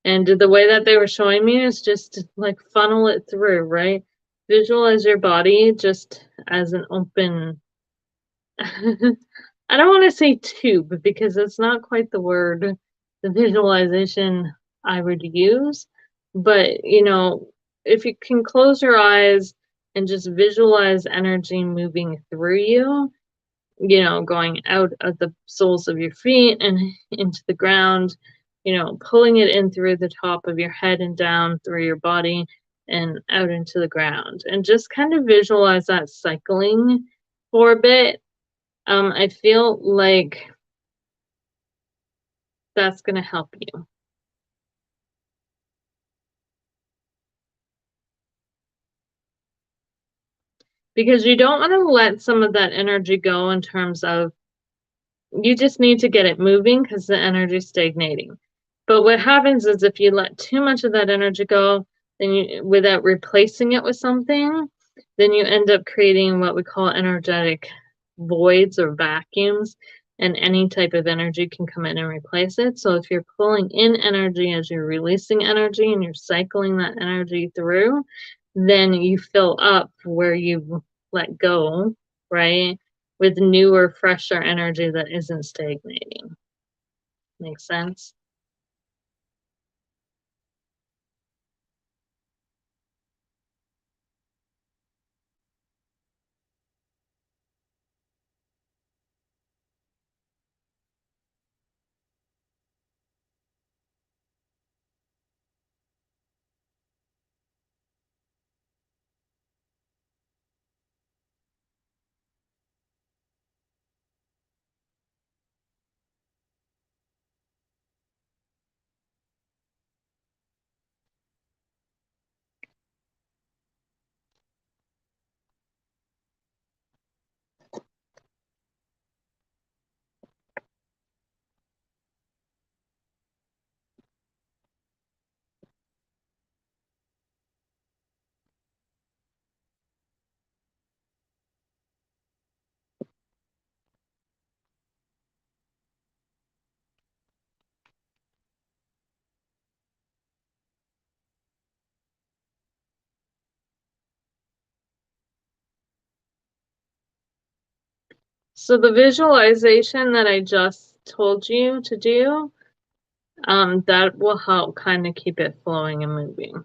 Speaker 1: And the way that they were showing me is just like funnel it through, right? Visualize your body just as an open, I don't want to say tube, because it's not quite the word, the visualization I would use. But, you know, if you can close your eyes and just visualize energy moving through you, you know, going out of the soles of your feet and into the ground, you know, pulling it in through the top of your head and down through your body and out into the ground. And just kind of visualize that cycling for a bit. I feel like that's going to help you. Because you don't want to let some of that energy go, in terms of, you just need to get it moving because the energy is stagnating. But what happens is, if you let too much of that energy go, then you, without replacing it with something, then you end up creating what we call energetic voids or vacuums, and any type of energy can come in and replace it. So if you're pulling in energy as you're releasing energy and you're cycling that energy through, then you fill up where you let go, right? With newer, fresher energy that isn't stagnating. Makes sense? So the visualization that I just told you to do, that will help kind of keep it flowing and moving.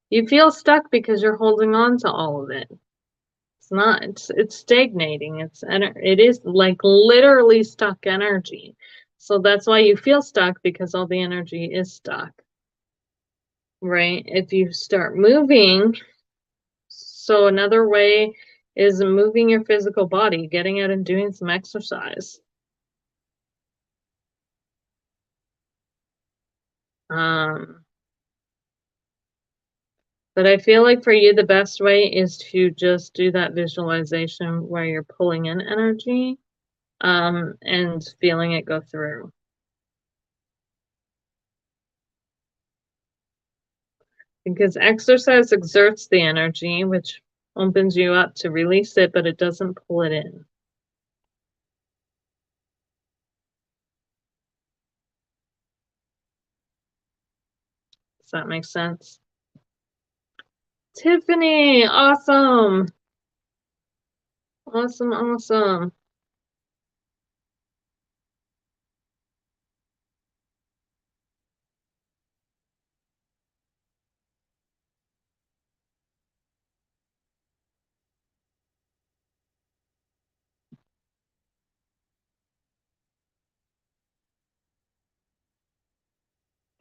Speaker 1: You feel stuck because you're holding on to all of it. It's not, it's stagnating. It is like literally stuck energy. So that's why you feel stuck, because all the energy is stuck. Right? If you start moving, so another way is moving your physical body, getting out and doing some exercise. But I feel like for you, the best way is to just do that visualization where you're pulling in energy, and feeling it go through. Because exercise exerts the energy, which opens you up to release it, but it doesn't pull it in. Does that make sense? Tiffany, awesome. Awesome, awesome.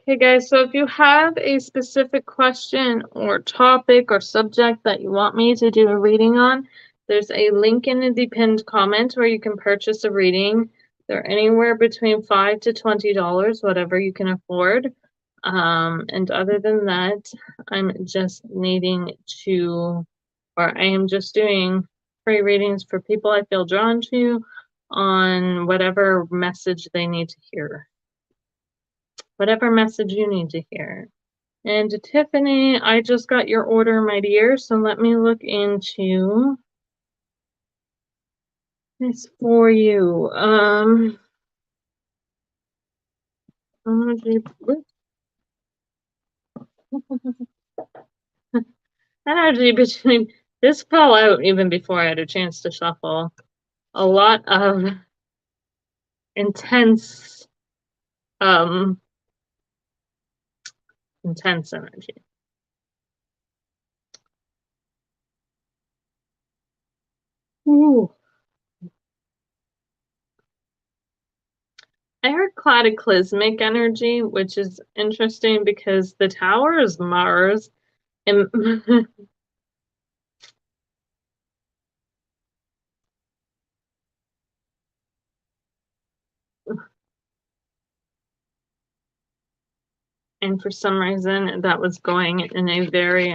Speaker 1: Okay, guys, so if you have a specific question or topic or subject that you want me to do a reading on, there's a link in the pinned comment where you can purchase a reading. They're anywhere between $5 to $20, whatever you can afford. And other than that, I'm just needing to, or I am just doing free readings for people I feel drawn to on whatever message they need to hear. Whatever message you need to hear. And Tiffany, I just got your order, my dear, so let me look into this for you. Energy, energy between, this fell out even before I had a chance to shuffle. A lot of intense, um, intense energy. Ooh. I heard cataclysmic energy, which is interesting because the tower is Mars, and and for some reason that was going in a very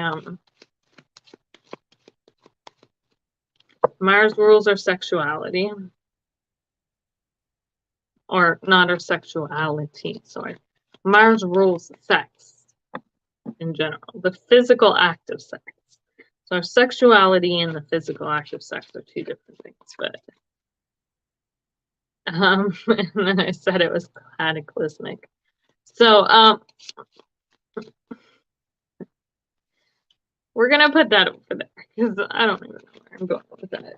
Speaker 1: Mars rules our sexuality, or not our sexuality, sorry. Mars rules sex in general, the physical act of sex. So our sexuality and the physical act of sex are two different things, but and then I said it was cataclysmic. So we're gonna put that over there because I don't even know where I'm going with that.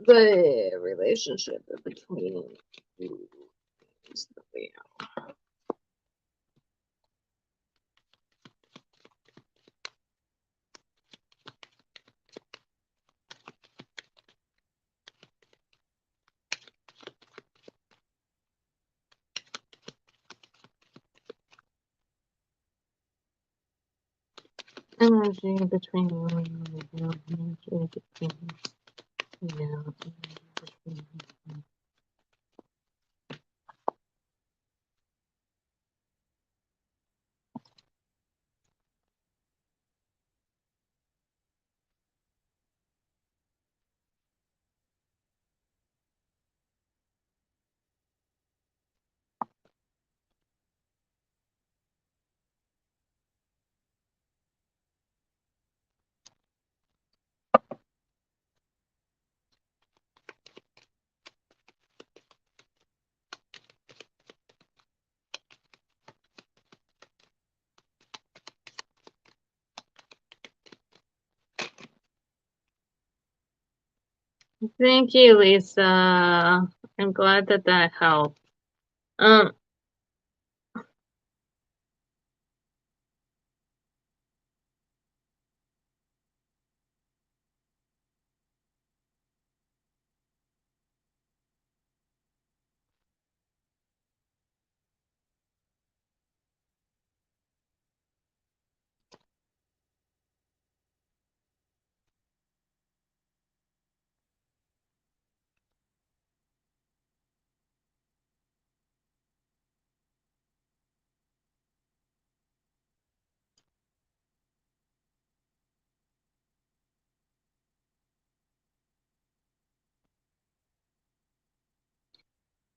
Speaker 1: The relationship between you is the way energy between you and you, energy between you. Thank you, Lisa. I'm glad that that helped. Um,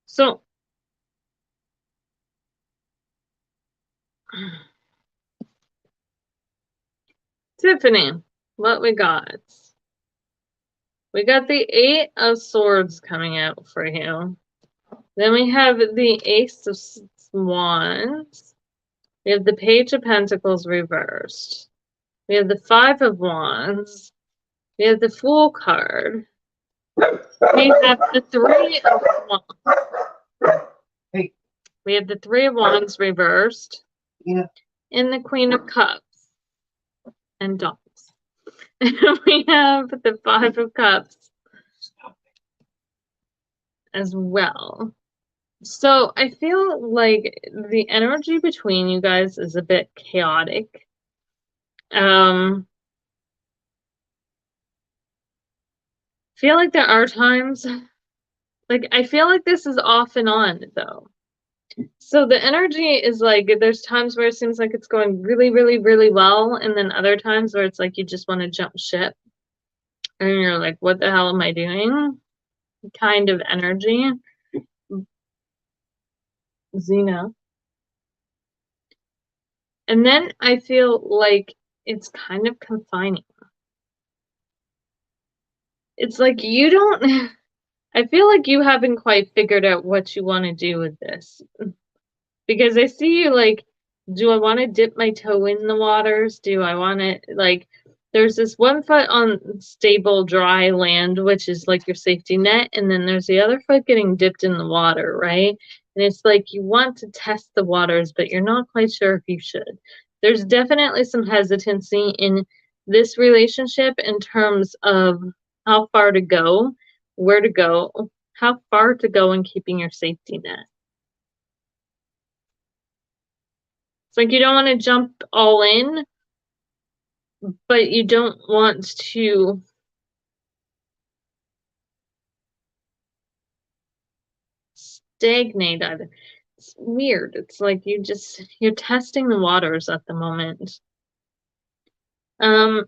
Speaker 1: so Tiffany, what we got? We got the Eight of Swords coming out for you. Then we have the Ace of Wands. We have the Page of Pentacles reversed. We have the Five of Wands. We have the Fool card. We have the Three of Wands.
Speaker 2: Hey.
Speaker 1: We have the Three of Wands reversed.
Speaker 2: Yeah.
Speaker 1: And the Queen of Cups. And Dogs. And we have the Five of Cups as well. So I feel like the energy between you guys is a bit chaotic. Feel like there are times, like I feel like this is off and on though. So the energy is like there's times where it seems like it's going really, really, really well, and then other times where it's like you just want to jump ship, and you're like, what the hell am I doing? Kind of energy. Xena. And then I feel like it's kind of confining. It's like you don't I feel like you haven't quite figured out what you want to do with this. Because I see you like, do I want to dip my toe in the waters? Do I want to, like, there's this one foot on stable, dry land, which is like your safety net, and then there's the other foot getting dipped in the water, right? And it's like you want to test the waters, but you're not quite sure if you should. There's definitely some hesitancy in this relationship in terms of how far to go, where to go, how far to go in keeping your safety net. It's like you don't want to jump all in, but you don't want to stagnate either. It's weird. It's like you're testing the waters at the moment. Um,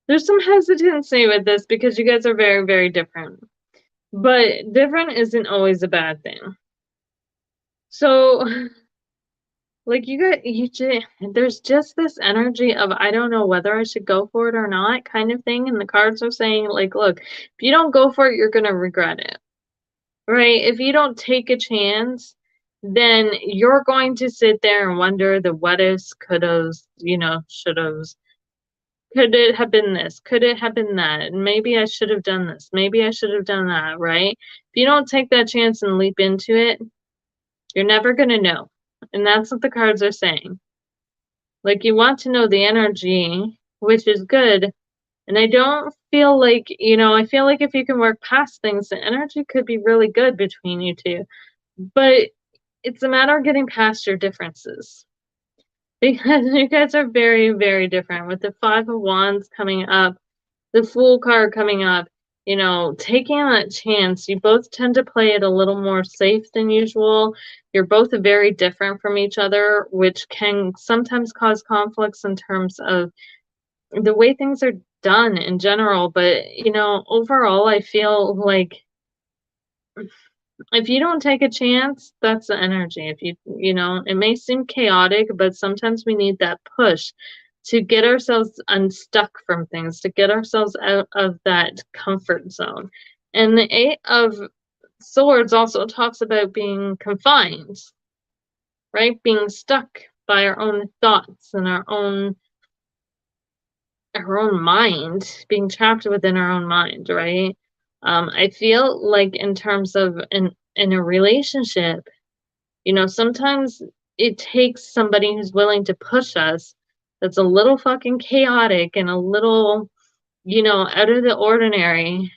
Speaker 1: there's some hesitancy with this because you guys are very, very different. But different isn't always a bad thing. So, like there's just this energy of I don't know whether I should go for it or not kind of thing. And the cards are saying, like, look, if you don't go for it, you're gonna regret it. Right? If you don't take a chance, then you're going to sit there and wonder the what ifs, could haves, should haves. Could it have been this? Could it have been that? And maybe I should have done this. Maybe I should have done that, right? If you don't take that chance and leap into it, you're never going to know. And that's what the cards are saying. Like, you want to know the energy, which is good. And I don't feel like, I feel like if you can work past things, the energy could be really good between you two. But it's a matter of getting past your differences. Because you guys are very, very different. With the Five of Wands coming up, the Fool card coming up, taking that chance, you both tend to play it a little more safe than usual. You're both very different from each other, which can sometimes cause conflicts in terms of the way things are done in general. But, overall, I feel like If you don't take a chance, that's the energy. If you know, it may seem chaotic, but sometimes we need that push to get ourselves unstuck from things, to get ourselves out of that comfort zone. And the Eight of Swords also talks about being confined, right? Being stuck by our own thoughts and our own mind, being trapped within our own mind, right? I feel like in terms of in a relationship, you know, sometimes it takes somebody who's willing to push us, that's a little fucking chaotic and a little, you know, out of the ordinary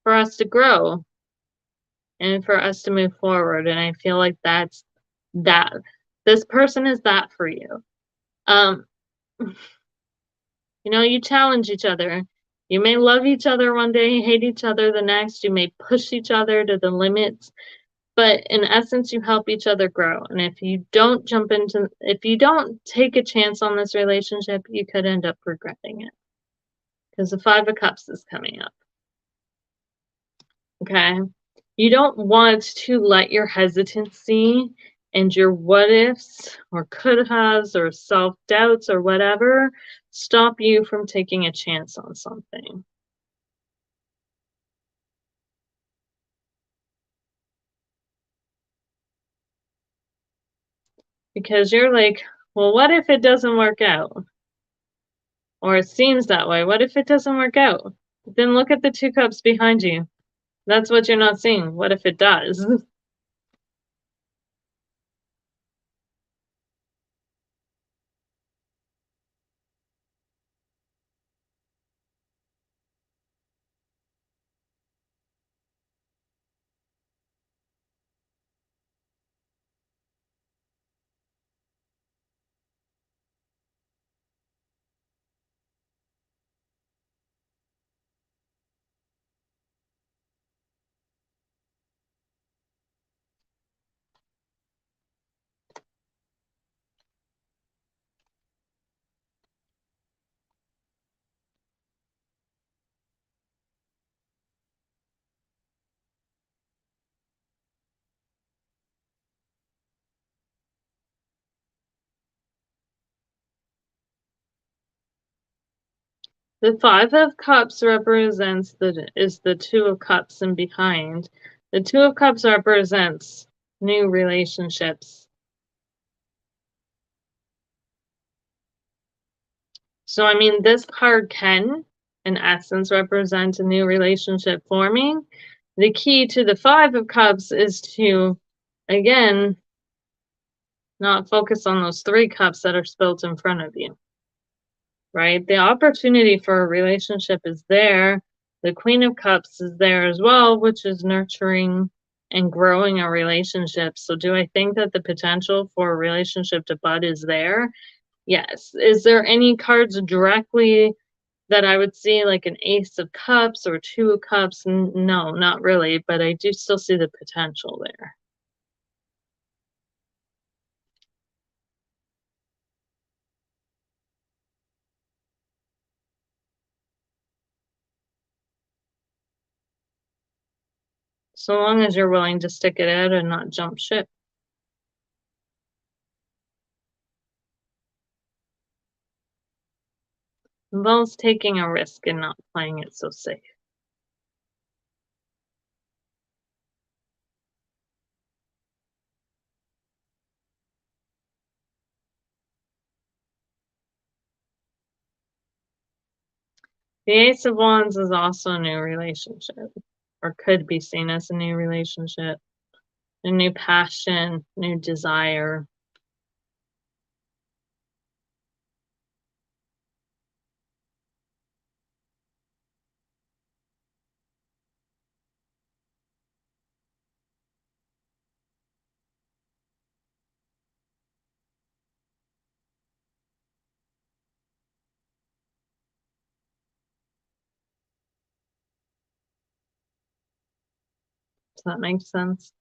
Speaker 1: for us to grow and for us to move forward. And I feel like that's that. This person is that for you. Um, you know, you challenge each other. You may love each other one day, hate each other the next. You may push each other to the limits, but in essence, you help each other grow. And if you don't take a chance on this relationship, you could end up regretting it because the Five of Cups is coming up. Okay. You don't want to let your hesitancy and your what ifs or could haves or self doubts or whatever stop you from taking a chance on something. Because you're like, well, what if it doesn't work out? Or it seems that way. What if it doesn't work out? Then look at the two cups behind you. That's what you're not seeing. What if it does? The Five of Cups represents the Two of Cups and behind. The Two of Cups represents new relationships. So I mean this card can in essence represent a new relationship forming. The key to the Five of Cups is to again not focus on those three cups that are spilled in front of you. Right? The opportunity for a relationship is there. The Queen of Cups is there as well, which is nurturing and growing a relationship. So, do I think that the potential for a relationship to bud is there? Yes. Is there any cards directly that I would see, like an Ace of Cups or Two of Cups? No, not really, but I do still see the potential there. So long as you're willing to stick it out and not jump ship. Involves taking a risk and not playing it so safe. The Ace of Wands is also a new relationship, or could be seen as a new relationship, a new passion, new desire. Does that make sense?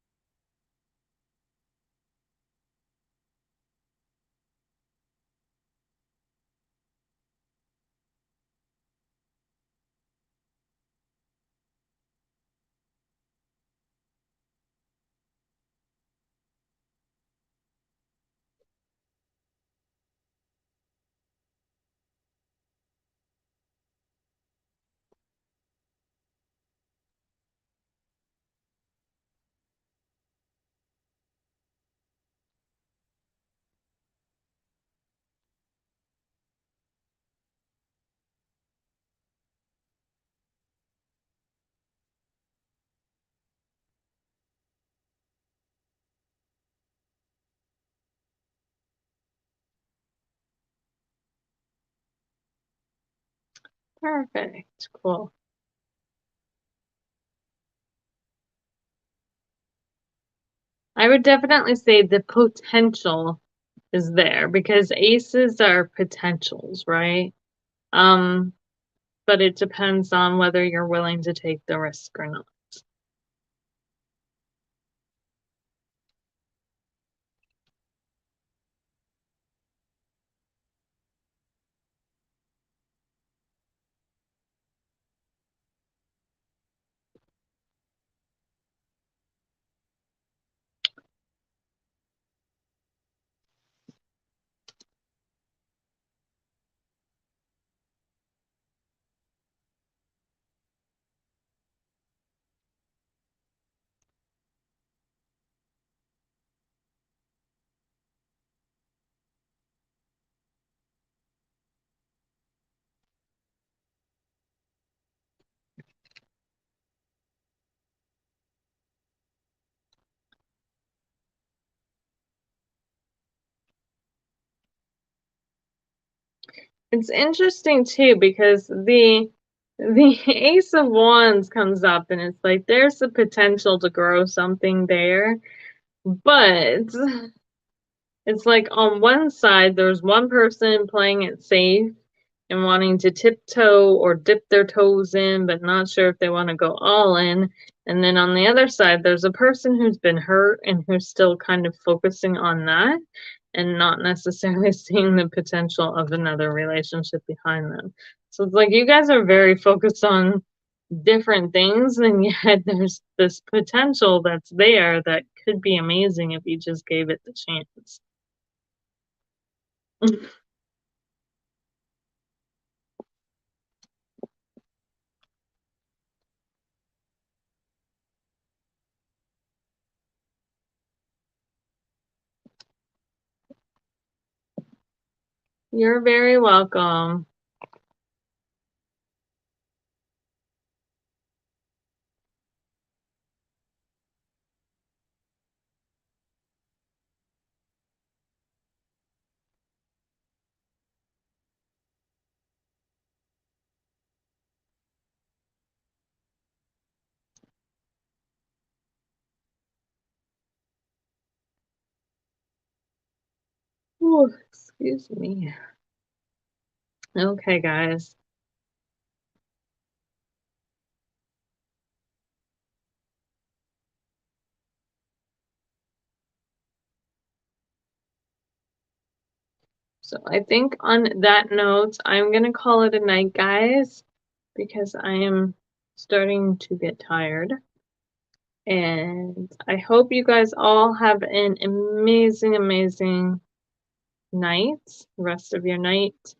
Speaker 1: Perfect. Cool. I would definitely say the potential is there because aces are potentials, right? Um, but it depends on whether you're willing to take the risk or not. It's interesting too because the Ace of Wands comes up and it's like there's the potential to grow something there, but it's like on one side there's one person playing it safe and wanting to tiptoe or dip their toes in, but not sure if they want to go all in. And then on the other side, there's a person who's been hurt and who's still kind of focusing on that and not necessarily seeing the potential of another relationship behind them. So it's like you guys are very focused on different things, and yet there's this potential that's there that could be amazing if you just gave it the chance. You're very welcome. Ooh, excuse me. Okay, guys. So I think on that note, I'm gonna call it a night, guys, because I am starting to get tired. And I hope you guys all have an amazing, amazing night, rest of your night.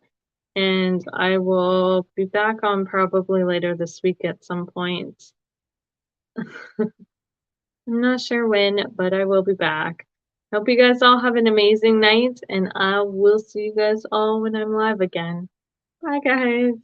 Speaker 1: And I will be back on probably later this week at some point. I'm not sure when, but I will be back. Hope you guys all have an amazing night, and I will see you guys all when I'm live again. Bye, guys.